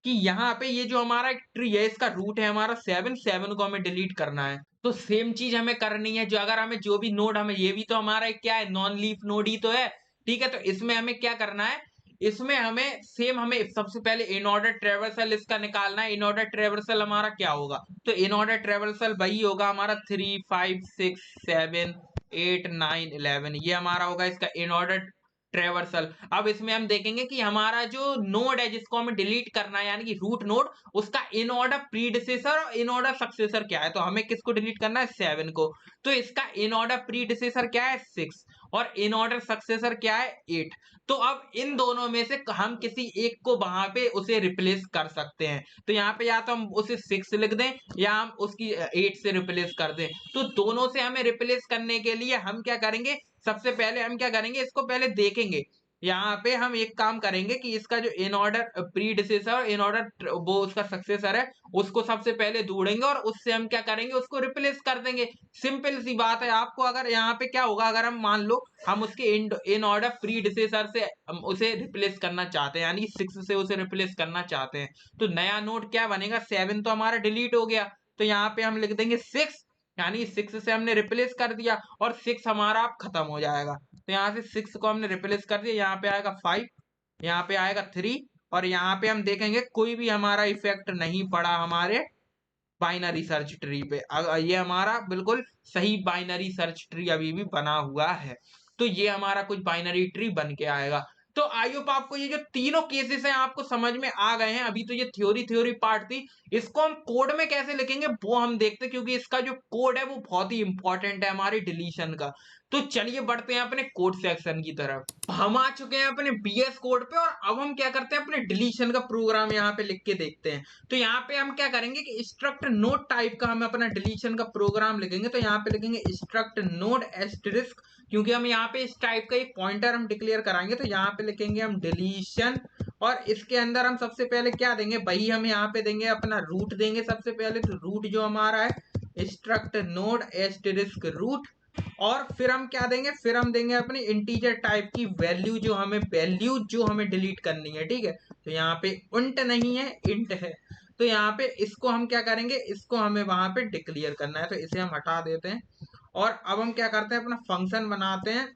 कि यहाँ पे ये जो हमारा एक ट्री है, इसका रूट है हमारा 7, 7 को हमें डिलीट करना है। तो सेम चीज़ हमें करनी है, जो अगर हमें जो भी नोड हमें, ये भी तो हमारा एक क्या है, नॉन लीफ नोड ही तो है, ठीक है? तो इसमें हमें क्या करना है, इसमें हमें सेम हमें सबसे पहले इन ऑर्डर ट्रैवर्सल इसका निकालना है। इन ऑर्डर ट्रैवर्सल हमारा क्या होगा? तो इन ऑर्डर ट्रैवर्सल वही होगा हमारा 3, 5, 6, 7, 8, 9, 11, ये हमारा होगा इसका इन ऑर्डर ट्रैवर्सल। अब इसमें हम देखेंगे कि हमारा जो नोड है जिसको हमें डिलीट करना है, यानी कि रूट नोड, उसका इन ऑर्डर प्रीडिसेसर और इन ऑर्डर सक्सेसर क्या है? तो हमें किसको डिलीट करना है? 7 को। तो इसका इन ऑर्डर प्रीडिसेसर क्या है? 6, और इन ऑर्डर सक्सेसर क्या है? 8। तो अब इन दोनों में से हम किसी एक को वहां पे उसे रिप्लेस कर सकते हैं। तो यहाँ पे या तो हम उसे 6 लिख दें, या हम उसकी 8 से रिप्लेस कर दें। तो दोनों से हमें रिप्लेस करने के लिए हम क्या करेंगे, सबसे पहले हम क्या करेंगे, इसको पहले देखेंगे। यहाँ पे हम एक काम करेंगे कि इसका जो इन ऑर्डर प्रीडिसेसर और इन ऑर्डर वो उसका सक्सेसर है, उसको सबसे पहले ढूंढेंगे और उससे हम क्या करेंगे, उसको रिप्लेस कर देंगे। सिंपल सी बात है। आपको अगर यहाँ पे क्या होगा, अगर हम मान लो हम उसके इन ऑर्डर प्रीडिसेसर से हम उसे रिप्लेस करना चाहते हैं, यानी 6 से उसे रिप्लेस करना चाहते हैं, तो नया नोड क्या बनेगा? 7 तो हमारा डिलीट हो गया, तो यहाँ पे हम लिख देंगे 6, यानी 6 से हमने रिप्लेस कर दिया और 6 हमारा अब खत्म हो जाएगा। तो यहाँ से 6 को हमने रिप्लेस कर दिया, यहाँ पे आएगा 5, यहाँ पे आएगा 3, और यहाँ पे हम देखेंगे कोई भी हमारा इफेक्ट नहीं पड़ा हमारे बाइनरी सर्च ट्री पे। ये हमारा बिल्कुल सही बाइनरी सर्च ट्री अभी भी बना हुआ है। तो ये हमारा कुछ बाइनरी ट्री बन के आएगा। तो आई होप आपको ये जो तीनों केसेस हैं आपको समझ में आ गए हैं। अभी तो ये थ्योरी पार्ट थी, इसको हम कोड में कैसे लिखेंगे वो हम देखते हैं, क्योंकि इसका जो कोड है वो बहुत ही इंपॉर्टेंट है हमारे डिलीशन का। तो चलिए बढ़ते हैं अपने कोड सेक्शन की तरफ। हम आ चुके हैं अपने बीएस कोड पे, और अब हम क्या करते हैं, अपने डिलीशन का प्रोग्राम यहाँ पे लिख के देखते हैं। तो यहाँ पे हम क्या करेंगे कि स्ट्रक्ट नोड टाइप का हम अपना डिलीशन का प्रोग्राम लिखेंगे। तो यहाँ पे लिखेंगे स्ट्रक्ट नोड एस्टरिस्क, क्योंकि हम यहाँ पे इस टाइप का एक पॉइंटर हम डिक्लेयर कराएंगे। तो यहाँ पे लिखेंगे हम डिलीशन, और इसके अंदर हम सबसे पहले क्या देंगे, वही हम यहाँ पे देंगे अपना रूट देंगे सबसे पहले। तो रूट जो हमारा है स्ट्रक्ट नोड एस्टरिस्क रूट, और फिर हम क्या देंगे, फिर हम देंगे अपनी इंटीजर टाइप की वैल्यू, जो हमें डिलीट करनी है, ठीक है? तो यहाँ पे उंट नहीं है, इंट है। तो यहाँ पे इसको हम क्या करेंगे, इसको हमें वहां पे डिक्लेयर करना है, तो इसे हम हटा देते हैं। और अब हम क्या करते हैं, अपना फंक्शन बनाते हैं,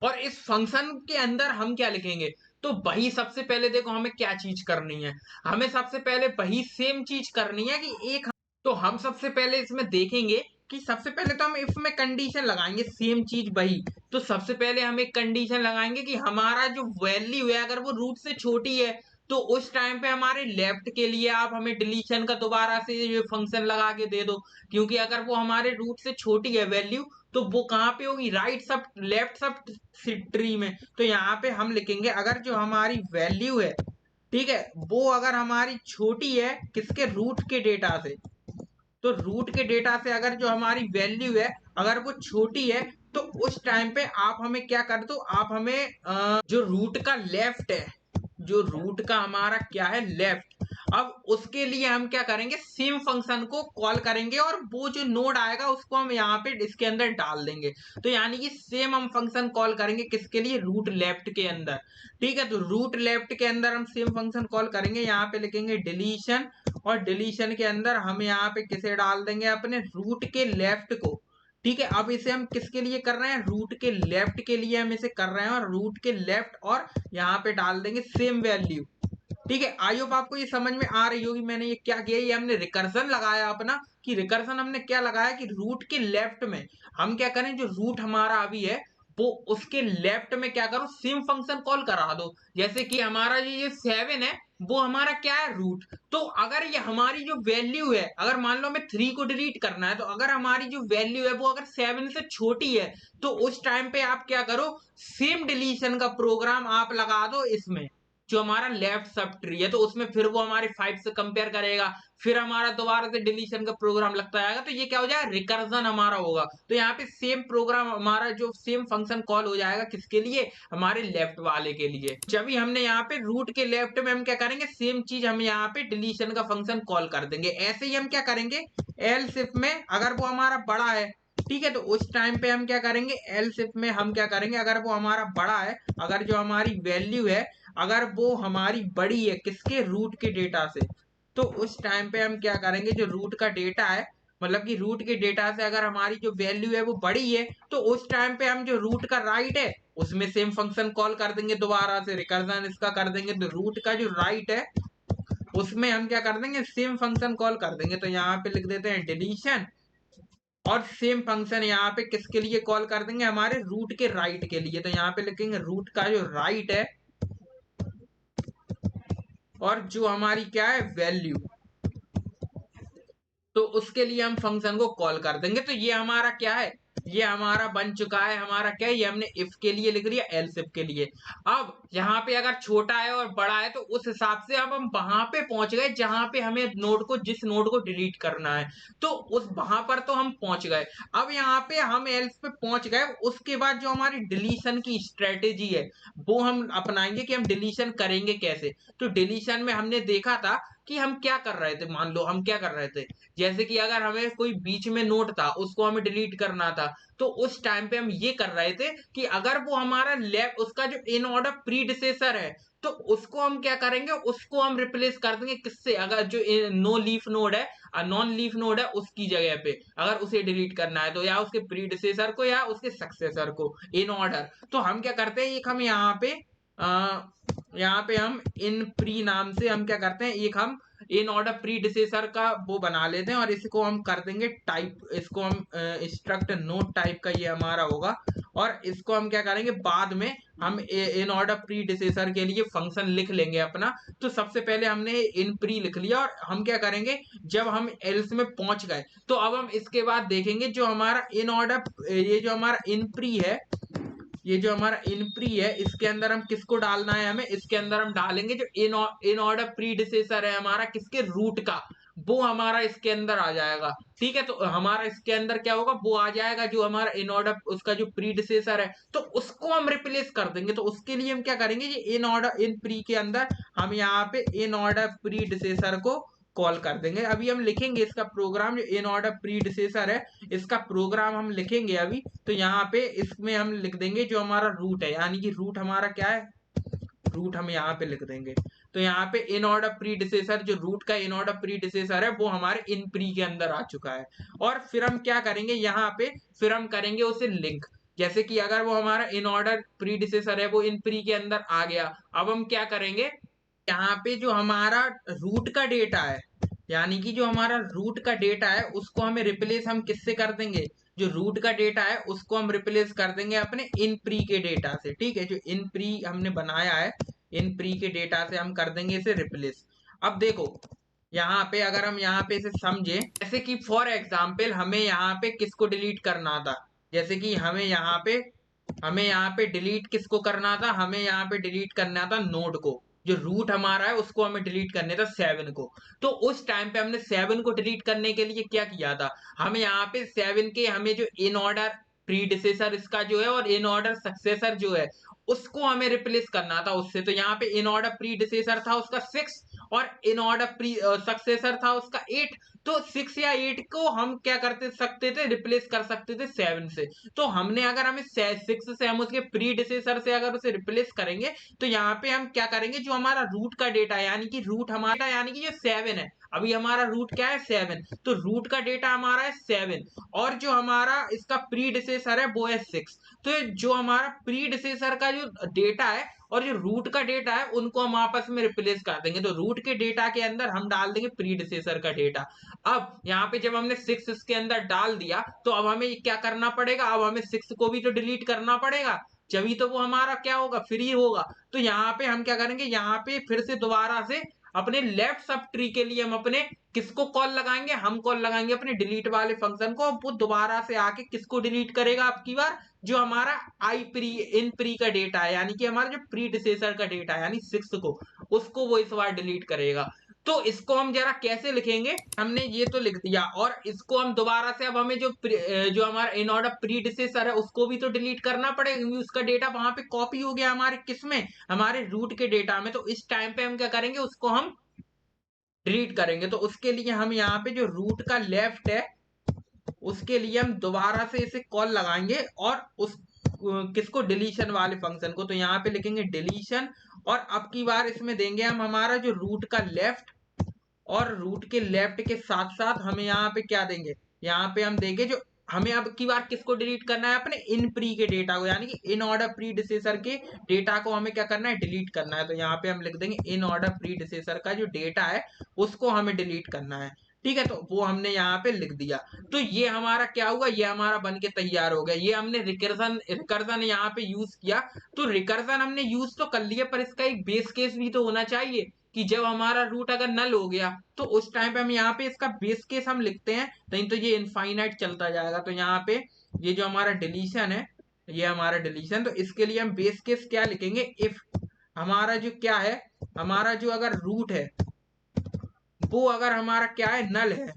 और इस फंक्शन के अंदर हम क्या लिखेंगे, तो वही सबसे पहले देखो हमें क्या चीज करनी है, हमें सबसे पहले वही सेम चीज करनी है कि एक, तो हम सबसे पहले इसमें देखेंगे कि सबसे पहले तो हम इफ में कंडीशन लगाएंगे, सेम चीज वही। तो सबसे पहले हम एक कंडीशन लगाएंगे कि हमारा जो वैल्यू है अगर वो रूट से छोटी है, तो उस टाइम पे हमारे लेफ्ट के लिए आप हमें डिलीशन का दोबारा से ये फंक्शन लगा के दे दो, क्योंकि अगर वो हमारे रूट से छोटी है वैल्यू, तो वो कहाँ पे होगी, राइट सब लेफ्ट सब ट्री में। तो यहाँ पे हम लिखेंगे अगर जो हमारी वैल्यू है, ठीक है, वो अगर हमारी छोटी है किसके, रूट के डेटा से, तो रूट के डेटा से अगर जो हमारी वैल्यू है अगर वो छोटी है, तो उस टाइम पे आप हमें क्या कर दो, आप हमें जो रूट का लेफ्ट है, जो रूट का हमारा क्या है लेफ्ट, अब उसके लिए हम क्या करेंगे, सेम फंक्शन को कॉल करेंगे, और वो जो नोड आएगा उसको हम यहाँ पे इसके अंदर डाल देंगे। तो यानी कि सेम हम फंक्शन कॉल करेंगे किसके लिए, रूट लेफ्ट के अंदर, ठीक है? तो रूट लेफ्ट के अंदर हम सेम फंक्शन कॉल करेंगे, यहाँ पे लिखेंगे डिलीशन, और डिलीशन के अंदर हम यहाँ पे किसे डाल देंगे, अपने रूट के लेफ्ट को, ठीक है? अब इसे हम किसके लिए कर रहे हैं, रूट के लेफ्ट के लिए हम इसे कर रहे हैं, और रूट के लेफ्ट, और यहाँ पे डाल देंगे सेम वैल्यू, ठीक है? आई होप आपको ये समझ में आ रही होगी मैंने ये क्या किया, ये हमने रिकर्सन लगाया अपना, कि रिकर्सन हमने क्या लगाया कि रूट के लेफ्ट में हम क्या करें, जो रूट हमारा अभी है वो उसके लेफ्ट में क्या करो, सेम फंक्शन कॉल करा दो। जैसे कि हमारा ये 7 है, वो हमारा क्या है, रूट। तो अगर ये हमारी जो वैल्यू है, अगर मान लो हमें 3 को डिलीट करना है, तो अगर हमारी जो वैल्यू है वो अगर 7 से छोटी है, तो उस टाइम पे आप क्या करो, सेम डिलीशन का प्रोग्राम आप लगा दो इसमें, जो हमारा लेफ्ट सब ट्री है, तो उसमें फिर वो हमारे 5 से कंपेयर करेगा, फिर हमारा दोबारा से डिलीशन का प्रोग्राम लगता जाएगा, तो ये क्या हो जाएगा, रिकर्जन हमारा होगा। तो यहाँ पे सेम प्रोग्राम हमारा जो सेम फंक्शन कॉल हो जाएगा, किसके लिए, हमारे लेफ्ट वाले के लिए। जब भी हमने यहाँ पे रूट के लेफ्ट में हम क्या करेंगे, सेम चीज हम यहाँ पे डिलीशन का फंक्शन कॉल कर देंगे। ऐसे ही हम क्या करेंगे, एल्स इफ में अगर वो हमारा बड़ा है, ठीक है, तो उस टाइम पे हम क्या करेंगे, एल्स इफ में हम क्या करेंगे, अगर वो हमारा बड़ा है, अगर जो हमारी वैल्यू है अगर वो हमारी बड़ी है किसके, रूट के डेटा से, तो उस टाइम पे हम क्या करेंगे, जो रूट का डेटा है, मतलब कि रूट के डेटा से अगर हमारी जो वैल्यू है वो बड़ी है, तो उस टाइम पे हम जो रूट का राइट है उसमें सेम फंक्शन कॉल कर देंगे, दोबारा से रिकर्जन इसका कर देंगे। तो रूट का जो राइट है उसमें हम क्या कर देंगे, सेम फंक्शन कॉल कर देंगे। तो यहाँ पे लिख देते हैं डिलीशन, और सेम फंक्शन यहाँ पे किसके लिए कॉल कर देंगे, हमारे रूट के राइट के लिए। तो यहाँ पे लिखेंगे रूट का जो राइट है और जो हमारी क्या है, वैल्यू, तो उसके लिए हम फंक्शन को कॉल कर देंगे। तो ये हमारा क्या है, ये हमारा बन चुका है, हमारा क्या है, ये हमने इफ के लिए लिख दिया, एल्स इफ के लिए। अब यहाँ पे अगर छोटा है और बड़ा है, तो उस हिसाब से अब हम वहां पे पहुंच गए जहां पे हमें नोड को, जिस नोड को डिलीट करना है, तो उस वहां पर तो हम पहुंच गए। अब यहाँ पे हम एल्स पे पहुंच गए, उसके बाद जो हमारी डिलीशन की स्ट्रेटेजी है वो हम अपनाएंगे कि हम डिलीशन करेंगे कैसे। तो डिलीशन में हमने देखा था कि हम क्या कर रहे थे, मान लो हम क्या कर रहे थे, जैसे कि अगर हमें कोई बीच में नोट था उसको हमें डिलीट करना था, तो उस टाइम पे हम ये कर रहे थे कि अगर वो हमारा लेफ्ट, उसका जो इन ऑर्डर प्रीडिसेसर है, तो उसको हम क्या करेंगे, उसको हम रिप्लेस कर देंगे किससे, अगर जो नो लीफ नोड है, नॉन लीफ नोड है, उसकी जगह पे अगर उसे डिलीट करना है, तो या उसके प्रीडिसेसर को या उसके सक्सेसर को इन ऑर्डर। तो हम क्या करते हैं, एक हम यहाँ पे हम इन प्री नाम से हम क्या करते हैं, एक हम इन ऑर्डर प्रीडिसेसर का वो बना लेते हैं, और इसको हम कर देंगे टाइप, इसको हम इंस्ट्रक्ट नोट टाइप का ये हमारा होगा। और इसको हम क्या करेंगे, बाद में हम इन ऑर्डर प्रीडिसेसर के लिए फंक्शन लिख लेंगे अपना। तो सबसे पहले हमने इन प्री लिख लिया, और हम क्या करेंगे, जब हम एल्स में पहुंच गए, तो अब हम इसके बाद देखेंगे जो हमारा इन ऑर्डर, ये जो हमारा इन प्री है, ये जो हमारा इन प्री है, इसके अंदर हम किसको डालना है, हमें इसके अंदर हम डालेंगे जो इन ऑर्डर प्रीडिसेसर है हमारा किसके, रूट का, वो हमारा इसके अंदर आ जाएगा। ठीक है, तो हमारा इसके अंदर क्या होगा, वो आ जाएगा जो हमारा इन ऑर्डर, उसका जो प्रीडिसेसर है, तो उसको हम रिप्लेस कर देंगे। तो उसके लिए हम क्या करेंगे, ये इन ऑर्डर इन प्री के अंदर हम यहाँ पे इन ऑर्डर प्रीडिसेसर को कॉल कर देंगे। अभी हम लिखेंगे इसका प्रोग्राम, जो इन ऑर्डर प्रीडिसेसर है इसका प्रोग्राम हम लिखेंगे अभी। तो यहाँ पे इसमें हम लिख देंगे जो हमारा रूट है, यानी कि रूट हमारा क्या है, रूट हम यहाँ पे लिख देंगे। तो यहाँ पे इन ऑर्डर प्रीडिसेसर, जो रूट का इन ऑर्डर प्रीडिसेसर है वो हमारे इन प्री के अंदर आ चुका है। और फिर हम क्या करेंगे, यहाँ पे फिर हम करेंगे उसे लिंक, जैसे कि अगर वो हमारा इन ऑर्डर प्रीडिसेसर है वो इन प्री के अंदर आ गया, अब हम क्या करेंगे, यहाँ पे जो हमारा रूट का डेटा है, यानी कि जो हमारा रूट का डेटा है उसको हमें रिप्लेस हम किससे कर देंगे, जो रूट का डेटा है उसको हम रिप्लेस कर देंगे अपने इन प्री के डेटा से। ठीक है, जो इन प्री हमने बनाया है, इन प्री के डेटा से हम कर देंगे इसे रिप्लेस। अब देखो यहाँ पे अगर हम यहाँ पे इसे समझे, जैसे कि फॉर एग्जाम्पल हमें यहाँ पे किसको डिलीट करना था, जैसे कि हमें यहाँ पे डिलीट किसको करना था, हमें यहाँ पे डिलीट करना था नोड को, जो रूट हमारा है उसको हमें डिलीट करने था 7 को। तो उस टाइम पे हमने 7 को डिलीट करने के लिए क्या किया था, हमें यहाँ पे 7 के हमें जो इन ऑर्डर प्रीडिसेसर इसका जो है और इन ऑर्डर सक्सेसर जो है उसको हमें रिप्लेस करना था उससे। तो यहाँ पे इन ऑर्डर प्रीडिसेसर था उसका 6 और इन ऑर्डर प्री सक्सेसर था उसका 8। तो 6 या 8 को हम क्या करते सकते थे, रिप्लेस कर सकते थे 7 से। तो हमने अगर हमें 6 से हम उसके प्रीडिसेसर से अगर उसे रिप्लेस करेंगे, तो यहाँ पे हम क्या करेंगे, जो हमारा रूट का डेटा है, यानी कि रूट हमारा, यानी कि जो 7 है, अभी हमारा रूट क्या है 7, तो रूट का डेटा हमारा है 7, और जो हमारा इसका प्रीडिसेसर है वो है 6। तो जो हमारा प्रीडिसेसर का जो डेटा है और जो रूट का डेटा है उनको हम आपस में रिप्लेस कर देंगे। तो रूट के डेटा के अंदर हम डाल देंगे प्रीडिसेसर का डेटा। अब यहाँ पे जब हमने 6 इसके अंदर डाल दिया, तो अब हमें क्या करना पड़ेगा, अब हमें 6 को भी तो डिलीट करना पड़ेगा, जभी तो वो हमारा क्या होगा, फ्री होगा। तो यहाँ पे हम क्या करेंगे, यहाँ पे फिर से दोबारा से अपने लेफ्ट सब ट्री के लिए हम अपने किसको कॉल लगाएंगे, हम कॉल लगाएंगे अपने डिलीट वाले फंक्शन को। वो दोबारा से आके किसको डिलीट करेगा आपकी बार, जो हमारा आई प्री इन प्री का डेटा है, यानी कि हमारा जो प्रीडिसेसर का डेटा है यानी 6 को, उसको वो इस बार डिलीट करेगा। तो इसको हम जरा कैसे लिखेंगे, हमने ये तो लिख दिया, और इसको हम दोबारा से अब हमें जो हमारा इन ऑर्डर प्रीडिसेसर है उसको भी तो डिलीट करना पड़ेगा, क्योंकि उसका डेटा वहां पे कॉपी हो गया हमारे किसमें, हमारे रूट के डेटा में। तो इस टाइम पे हम क्या करेंगे, उसको हम डिलीट करेंगे। तो उसके लिए हम यहाँ पे जो रूट का लेफ्ट है उसके लिए हम दोबारा से इसे कॉल लगाएंगे, और उस किसको, डिलीशन वाले फंक्शन को। तो यहाँ पे लिखेंगे डिलीशन, और अब की बार इसमें देंगे हम हमारा जो रूट का लेफ्ट, और रूट के लेफ्ट के साथ साथ हमें यहाँ पे क्या देंगे, यहाँ पे हम देंगे जो हमें अब की बार किसको डिलीट करना है, अपने इन प्री के डेटा को, यानी कि इन ऑर्डर प्रीडिसेसर के डेटा को हमें क्या करना है, डिलीट करना है। तो यहाँ पे हम लिख देंगे इन ऑर्डर प्रीडिसेसर का जो डेटा है उसको हमें डिलीट करना है। ठीक है, तो वो हमने यहाँ पे लिख दिया। तो ये हमारा क्या हुआ, ये हमारा बन के तैयार हो गया। ये हमने रिकर्जन रिकर्जन यहाँ पे यूज किया। तो रिकर्जन हमने यूज तो कर लिया, पर इसका एक बेस केस भी तो होना चाहिए कि जब हमारा रूट अगर नल हो गया तो उस टाइम पे हम यहाँ पे इसका बेस केस हम लिखते हैं, नहीं तो ये इनफाइनाइट चलता जाएगा। तो यहाँ पे ये जो हमारा डिलीशन है, ये हमारा डिलीशन, तो इसके लिए हम बेस केस क्या लिखेंगे, इफ हमारा जो क्या है, हमारा जो अगर रूट है वो अगर हमारा क्या है, नल है,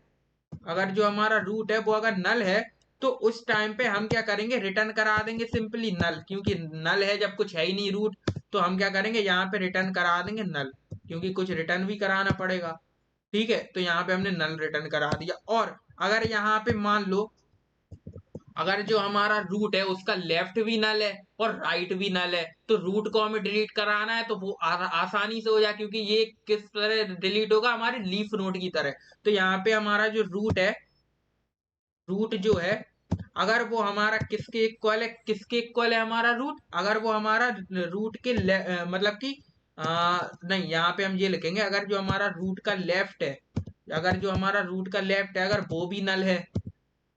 अगर जो हमारा रूट है वो अगर नल है, तो उस टाइम पे हम क्या करेंगे, रिटर्न करा देंगे सिंपली नल, क्योंकि नल है जब कुछ है ही नहीं रूट। तो हम क्या करेंगे, यहाँ पे रिटर्न करा देंगे नल, क्योंकि कुछ रिटर्न भी कराना पड़ेगा। ठीक है, तो यहाँ पे हमने नल रिटर्न करा दिया। और अगर यहाँ पे मान लो अगर जो हमारा रूट है उसका लेफ्ट भी नल है और राइट भी नल है, तो रूट को हमें डिलीट कराना है तो वो आसानी से हो जाए, क्योंकि ये किस तरह डिलीट होगा, हमारे लीफ नोड की तरह। तो यहाँ पे हमारा जो रूट है, रूट जो है अगर वो हमारा किसके इक्वल है, किसके इक्वल है हमारा रूट, अगर वो हमारा रूट के मतलब कि नहीं, यहाँ पे हम ये लिखेंगे, अगर जो हमारा रूट का लेफ्ट है, अगर जो हमारा रूट का लेफ्ट है अगर वो भी नल है,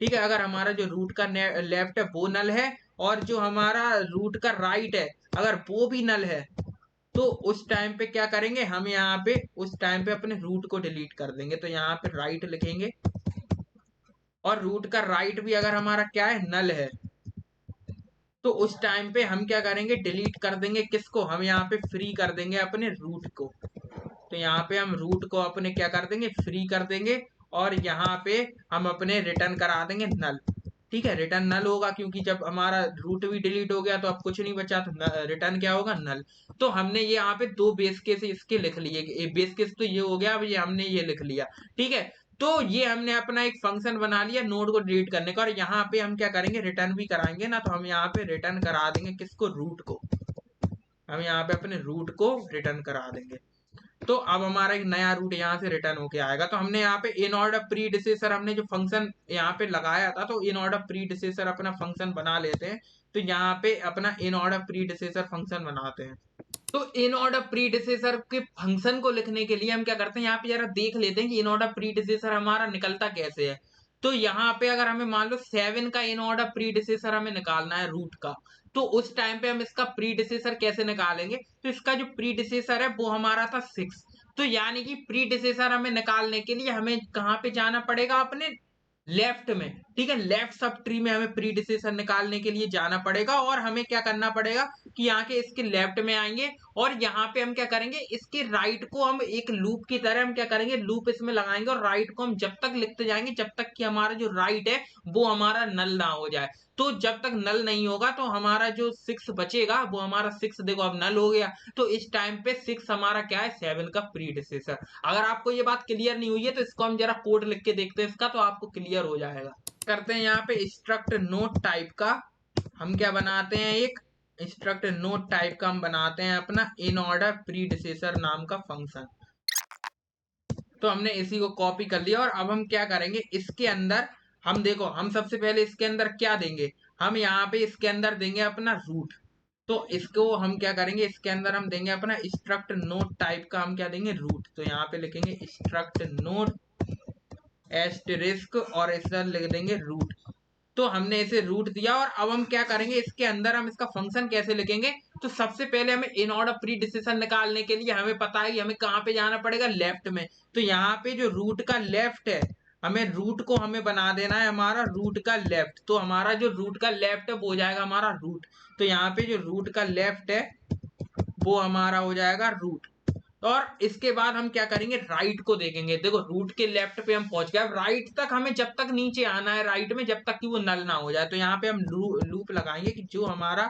ठीक है, अगर हमारा जो रूट का लेफ्ट है वो नल है, और जो हमारा रूट का राइट है अगर वो भी नल है, तो उस टाइम पे क्या करेंगे, हम यहाँ पे उस टाइम पे अपने रूट को डिलीट कर देंगे। तो यहाँ पे राइट लिखेंगे, और रूट का राइट भी अगर हमारा क्या है, नल है, तो उस टाइम पे हम क्या करेंगे, डिलीट कर देंगे किसको, हम यहाँ पे फ्री कर देंगे अपने रूट को। तो यहाँ पे हम रूट को अपने क्या कर देंगे, फ्री कर देंगे, और यहाँ पे हम अपने रिटर्न करा देंगे नल। ठीक है, रिटर्न नल होगा, क्योंकि जब हमारा रूट भी डिलीट हो गया तो अब कुछ नहीं बचा, तो रिटर्न क्या होगा, नल। तो हमने ये यहाँ पे दो बेस केस इसके लिख लिए, बेस केस तो ये हो गया, अब ये हमने ये लिख लिया। ठीक है, तो ये हमने अपना एक फंक्शन बना लिया नोड को डिलीट करने का, और यहाँ पे हम क्या करेंगे, रिटर्न भी कराएंगे ना, तो हम यहाँ पे रिटर्न करा देंगे किसको, रूट को। हम यहाँ पे अपने रूट को रिटर्न करा देंगे। तो अब हमारा एक नया रूट यहाँ से रिटर्न होके आएगा। तो हमने यहाँ पे इन ऑर्डर प्रीडिसेसर हमने जो फंक्शन यहाँ पे लगाया था, तो इन ऑर्डर प्रीडिसेसर अपना फंक्शन बना लेते हैं। तो यहाँ पे अपना इन ऑर्डर प्रीडिसेसर फंक्शन बनाते हैं। तो इन ऑर्डर प्रीडिसेसर के फंक्शन को लिखने के लिए हम क्या करते हैं, यहाँ पे जरा देख लेते हैं कि इन ऑर्डर प्रीडिसेसर हमारा निकलता कैसे है। तो यहाँ पे अगर हमें मान लो 7 का इन ऑर्डर प्रीडिसेसर हमें निकालना है रूट का, तो उस टाइम पे हम इसका प्रीडिसेसर कैसे निकालेंगे, तो इसका जो प्रीडिसेसर है वो हमारा था 6। तो यानी कि प्रीडिसेसर हमें निकालने के लिए हमें कहाँ पे जाना पड़ेगा, अपने लेफ्ट में। ठीक है, लेफ्ट सब ट्री में हमें प्रीडिसेसर निकालने के लिए जाना पड़ेगा, और हमें क्या करना पड़ेगा कि यहाँ के इसके लेफ्ट में आएंगे, और यहाँ पे हम क्या करेंगे, इसके राइट को हम एक लूप की तरह हम क्या करेंगे, लूप इसमें लगाएंगे, और राइट को हम जब तक लिखते जाएंगे जब तक कि हमारा जो राइट है वो हमारा नल ना हो जाए। तो जब तक नल नहीं होगा तो हमारा जो 6 बचेगा वो हमारा 6 देखो अब नल हो गया। तो इस टाइम पे 6 हमारा क्या है, 7 का प्रीडिसेसर। अगर आपको ये बात क्लियर नहीं हुई है तो इसको हम जरा कोड लिख के देखते हैं इसका, तो आपको क्लियर हो जाएगा। करते हैं यहाँ पे स्ट्रक्ट नोट टाइप का हम क्या बनाते हैं, एक स्ट्रक्ट नोट टाइप का हम बनाते हैं अपना इन ऑर्डर प्रीडिसेसर नाम का फंक्शन। तो हमने इसी को कॉपी कर लिया, और अब हम क्या करेंगे, इसके अंदर हम देखो, हम सबसे पहले इसके अंदर क्या देंगे, हम यहाँ पे इसके अंदर देंगे अपना रूट। तो इसको हम क्या करेंगे, इसके अंदर हम देंगे अपना स्ट्रक्ट नोड टाइप का हम क्या देंगे, रूट। तो यहाँ पे लिखेंगे स्ट्रक्ट नोड एस्टरिस्क, और इस तरह लिख देंगे रूट। तो हमने इसे रूट दिया और अब हम क्या करेंगे, इसके अंदर हम इसका फंक्शन कैसे लिखेंगे। तो सबसे पहले हमें इन ऑर्डर प्री डिसीजन निकालने के लिए हमें पता है कि हमें कहाँ पे जाना पड़ेगा, लेफ्ट में। तो यहाँ पे जो रूट का लेफ्ट है, हमें रूट को हमें बना देना है हमारा रूट का लेफ्ट। तो हमारा जो रूट का लेफ्ट है वो हो जाएगा हमारा रूट। तो यहाँ पे जो रूट का लेफ्ट है वो हमारा हो जाएगा रूट। और इसके बाद हम क्या करेंगे, राइट को देखेंगे। देखो रूट के लेफ्ट पे हम पहुंच गए, राइट तक हमें जब तक नीचे आना है राइट में, जब तक कि वो नल ना हो जाए। तो यहाँ पे हम लूप लगाएंगे कि जो हमारा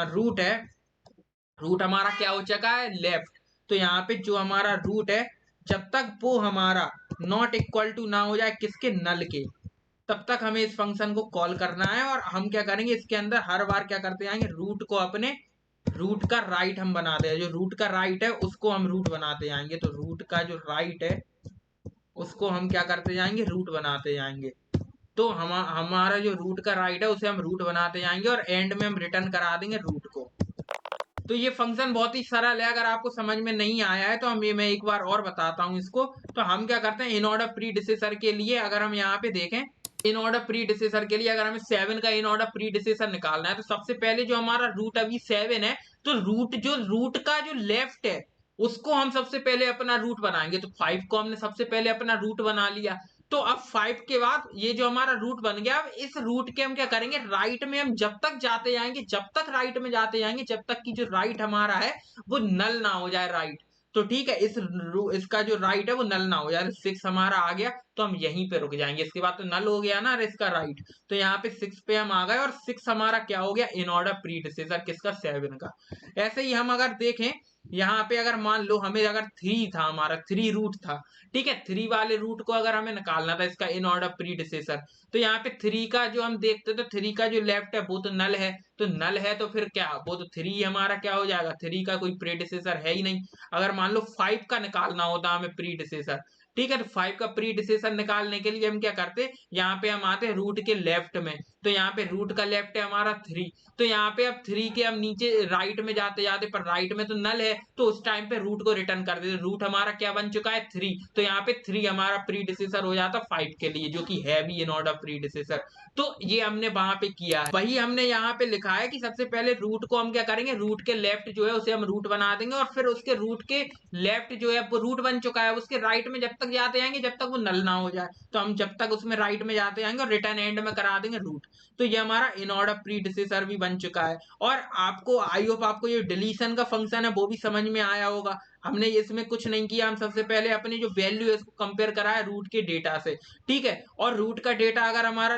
रूट है, रूट हमारा क्या हो चुका है, लेफ्ट। तो यहाँ पे जो हमारा रूट है, जब तक वो हमारा नॉट इक्वल टू ना हो जाए किसके, नल के, तब तक हमें इस फंक्शन को कॉल करना है। और हम क्या करेंगे, इसके अंदर हर बार क्या करते जाएंगे, रूट को अपने रूट का राइट हम बनाते हैं, जो रूट का राइट है उसको हम रूट बनाते जाएंगे। तो रूट का जो राइट है उसको हम क्या करते जाएंगे, रूट बनाते जाएंगे। तो हमारा जो रूट का राइट है उसे हम रूट बनाते जाएंगे और एंड में हम रिटर्न करा देंगे रूट को। तो ये फंक्शन बहुत ही सरल है, अगर आपको समझ में नहीं आया है तो मैं एक बार और बताता हूँ इसको। तो हम क्या करते हैं, इन ऑर्डर प्री डिसीजर के लिए अगर हम यहाँ पे देखें, इन ऑर्डर प्री डिसीजर के लिए अगर हमें 7 का इन ऑर्डर प्री डिसीजर निकालना है, तो सबसे पहले जो हमारा रूट अभी 7 है, तो रूट का जो लेफ्ट है उसको हम सबसे पहले अपना रूट बनाएंगे। तो 5 को हमने सबसे पहले अपना रूट बना लिया। तो अब 5 के बाद ये जो हमारा रूट बन गया, अब इस रूट के हम क्या करेंगे, राइट में हम जब तक जाते जाएंगे, जब तक राइट में जाते जाएंगे, जब तक कि जो राइट हमारा है वो नल ना हो जाए राइट। तो ठीक है, इसका जो राइट है वो नल ना हो जाए। 6 हमारा आ गया तो हम यहीं पे रुक जाएंगे, इसके बाद तो नल हो गया ना इसका राइट। तो यहाँ पे 6 पे हम आ गए और 6 हमारा क्या हो गया, इन ऑर्डर प्री डिसीजर किसका, 7 का। ऐसे ही हम अगर देखें, यहाँ पे अगर मान लो हमें अगर 3 था, हमारा 3 रूट था, ठीक है, 3 वाले रूट को अगर हमें निकालना था इसका इन ऑर्डर प्री डिसीजर, तो यहाँ पे 3 का जो हम देखते तो 3 का जो लेफ्ट है वो तो नल है। तो नल है तो फिर क्या, वो तो 3 हमारा क्या हो जाएगा, 3 का कोई प्रीडिसेसर है ही नहीं। अगर मान लो 5 का निकालना होता हमें प्रीडिसेसर, ठीक है, तो 5 का प्रीडिसेसर निकालने के लिए हम क्या करते, यहाँ पे हम आते हैं रूट के लेफ्ट में। तो यहाँ पे रूट का लेफ्ट है हमारा 3। तो यहाँ पे अब 3 के हम नीचे राइट में जाते जाते, पर राइट में तो नल है, तो उस टाइम पे रूट को रिटर्न कर देते। रूट हमारा क्या बन चुका है, 3। तो यहाँ पे 3 हमारा प्रीडिसेसर हो जाता 5 के लिए, जो कि है भी इन ऑर्डर प्रीडिसेसर। तो ये हमने वहां पे किया है, वही हमने यहाँ पे लिखा है कि सबसे पहले रूट को हम क्या करेंगे, रूट के लेफ्ट जो है उसे हम रूट बना देंगे, और फिर उसके रूट के लेफ्ट जो है वो रूट बन चुका है, उसके राइट में जब तक जाते जाएंगे जब तक वो नल ना हो जाए, तो हम जब तक उसमें राइट में जाते जाएंगे और रिटर्न एंड में करा देंगे रूट। तो ये हमारा इन ऑर्डर प्रीडिसेसर भी बन चुका है। और आपको आई होप आपको ये डिलीशन का फंक्शन है वो भी समझ में आया होगा। हमने इसमें कुछ नहीं किया, हम सबसे पहले अपनी जो वैल्यू है उसको कंपेयर करा है रूट के डेटा से, ठीक है। और रूट का डेटा अगर हमारा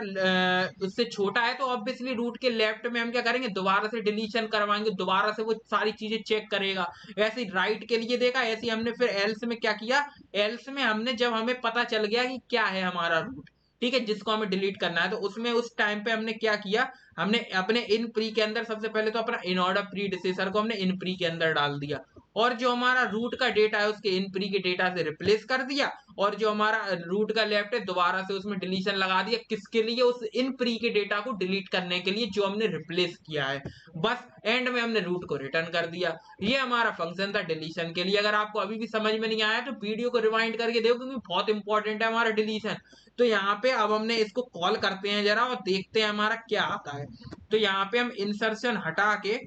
उससे छोटा है तो ऑब्वियसली रूट के लेफ्ट में हम क्या करेंगे, दोबारा से डिलीशन करवाएंगे, दोबारा से वो सारी चीजें चेक करेगा। ऐसे राइट के लिए देखा, ऐसे ही हमने फिर एल्स में क्या किया, एल्स में हमने जब हमें पता चल गया कि क्या है हमारा रूट, ठीक है, जिसको हमें डिलीट करना है, तो उसमें उस टाइम पे हमने क्या किया, हमने अपने इन प्री के अंदर सबसे पहले तो अपना इन ऑर्डर प्री डिसीजर को हमने इन प्री के अंदर डाल दिया, और जो हमारा रूट का डेटा है उसके इन प्री के डेटा से रिप्लेस कर दिया, और जो हमारा रूट का लेफ्ट है दोबारा से उसमें डिलीशन लगा दिया, किसके लिए, उस इन प्री के डेटा को डिलीट करने के लिए जो हमने रिप्लेस किया है। बस एंड में हमने रूट को रिटर्न कर दिया। ये हमारा फंक्शन था डिलीशन के लिए। अगर आपको अभी भी समझ में नहीं आया तो वीडियो को रिवाइंड करके देखो, क्योंकि बहुत इंपॉर्टेंट है हमारा डिलीशन। तो यहाँ पे अब हमने इसको कॉल करते हैं जरा और देखते हैं हमारा क्या आता है। तो यहाँ पे हम इंसर्शन हटा के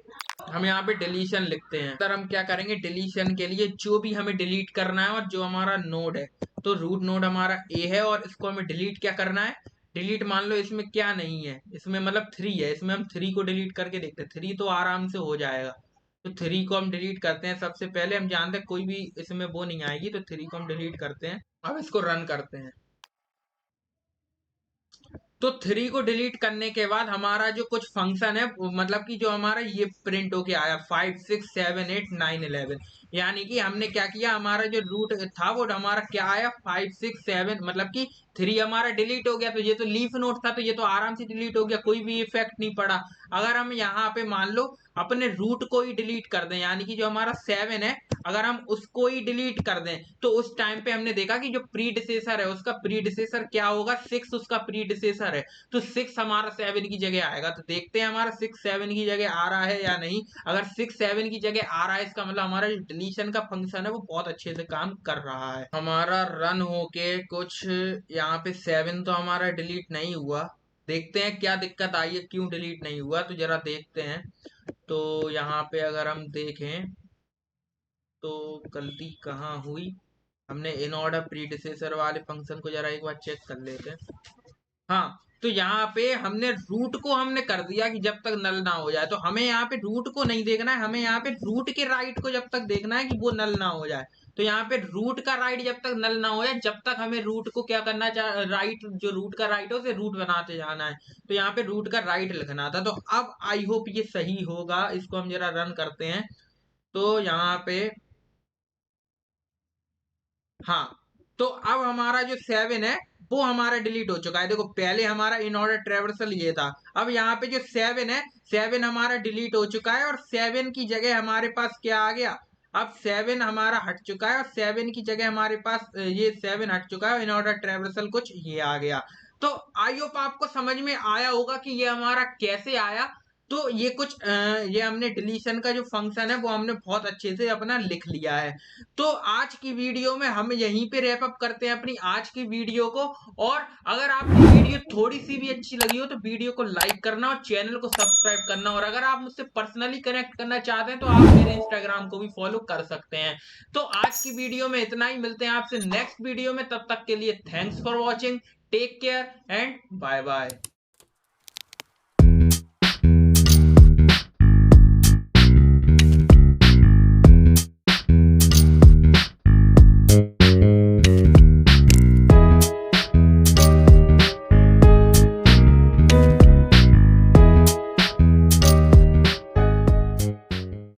हम यहाँ पे डिलीशन लिखते हैं। सर हम क्या करेंगे, डिलीशन के लिए जो भी हमें डिलीट करना है और जो हमारा नोड है, तो रूट नोड हमारा ए है और इसको हमें डिलीट क्या करना है, डिलीट मान लो इसमें क्या नहीं है, इसमें मतलब 3 है, इसमें हम 3 को डिलीट करके देखते हैं, 3 तो आराम से हो जाएगा। तो 3 को हम डिलीट करते हैं, सबसे पहले हम जानते हैं कोई भी इसमें वो नहीं आएगी, तो 3 को हम डिलीट करते हैं। अब इसको रन करते हैं। तो 3 को डिलीट करने के बाद हमारा जो कुछ फंक्शन है, मतलब कि जो हमारा ये प्रिंट होके आया 5 6 7 8 9 11, यानी कि हमने क्या किया, हमारा जो रूट था वो हमारा क्या आया 5 6 7, मतलब कि 3 हमारा डिलीट हो गया। तो ये तो लीफ नोट था, तो ये तो आराम से डिलीट हो गया, कोई भी इफेक्ट नहीं पड़ा। अगर हम यहाँ पे मान लो अपने रूट को ही डिलीट कर दें, यानी कि जो हमारा 7 है अगर हम उसको ही डिलीट कर दें, तो उस टाइम पे हमने देखा कि जो प्रीडिसेसर है उसका प्रीडिसेसर क्या होगा, 6 उसका प्रीडिसेसर है। तो 6 हमारा 7 की जगह आएगा। तो देखते हैं हमारा 6 7 की जगह आ रहा है या नहीं। अगर 6 7 की जगह आ रहा है, इसका मतलब हमारा जो डिलीशन का फंक्शन है वो बहुत अच्छे से काम कर रहा है। हमारा रन होके कुछ यहाँ पे 7 तो हमारा डिलीट नहीं हुआ, देखते हैं क्या दिक्कत आई है, क्यों डिलीट नहीं हुआ, तो जरा देखते हैं। तो यहाँ पे अगर हम देखें तो गलती कहाँ हुई, हमने इन ऑर्डर प्रीडिसेसर वाले फंक्शन को जरा एक बार चेक कर लेते हैं। हाँ, तो यहाँ पे हमने रूट को हमने कर दिया कि जब तक नल ना हो जाए, तो हमें यहाँ पे रूट को नहीं देखना है, हमें यहाँ पे रूट के राइट को जब तक देखना है कि वो नल ना हो जाए। तो यहाँ पे रूट का राइट जब तक नल ना हो जाए, जब तक हमें रूट को क्या करना चाहिए, राइट जो रूट का राइट है उसे रूट बनाते जाना है। तो यहाँ पे रूट का राइट लिखना था। तो अब आई होप ये सही होगा, इसको हम जरा रन करते हैं। तो यहाँ पे हाँ, तो अब हमारा जो 7 है वो हमारा डिलीट हो चुका है। देखो पहले हमारा इन ऑर्डर ट्रेवर्सल ये था, अब यहाँ पे जो 7 है, 7 हमारा डिलीट हो चुका है और 7 की जगह हमारे पास क्या आ गया, अब 7 हमारा हट चुका है और 7 की जगह हमारे पास ये 7 हट चुका है, इन ऑर्डर ट्रेवर्सल कुछ ये आ गया। तो आई होप आपको समझ में आया होगा कि ये हमारा कैसे आया। तो ये कुछ ये हमने डिलीशन का जो फंक्शन है वो हमने बहुत अच्छे से अपना लिख लिया है। तो आज की वीडियो में हम यहीं पे रैप अप करते हैं अपनी आज की वीडियो को। और अगर आपकी वीडियो थोड़ी सी भी अच्छी लगी हो तो वीडियो को लाइक करना और चैनल को सब्सक्राइब करना, और अगर आप मुझसे पर्सनली कनेक्ट करना चाहते हैं तो आप मेरे इंस्टाग्राम को भी फॉलो कर सकते हैं। तो आज की वीडियो में इतना ही, मिलते हैं आपसे नेक्स्ट वीडियो में, तब तक के लिए thanks for watching, take care and bye bye.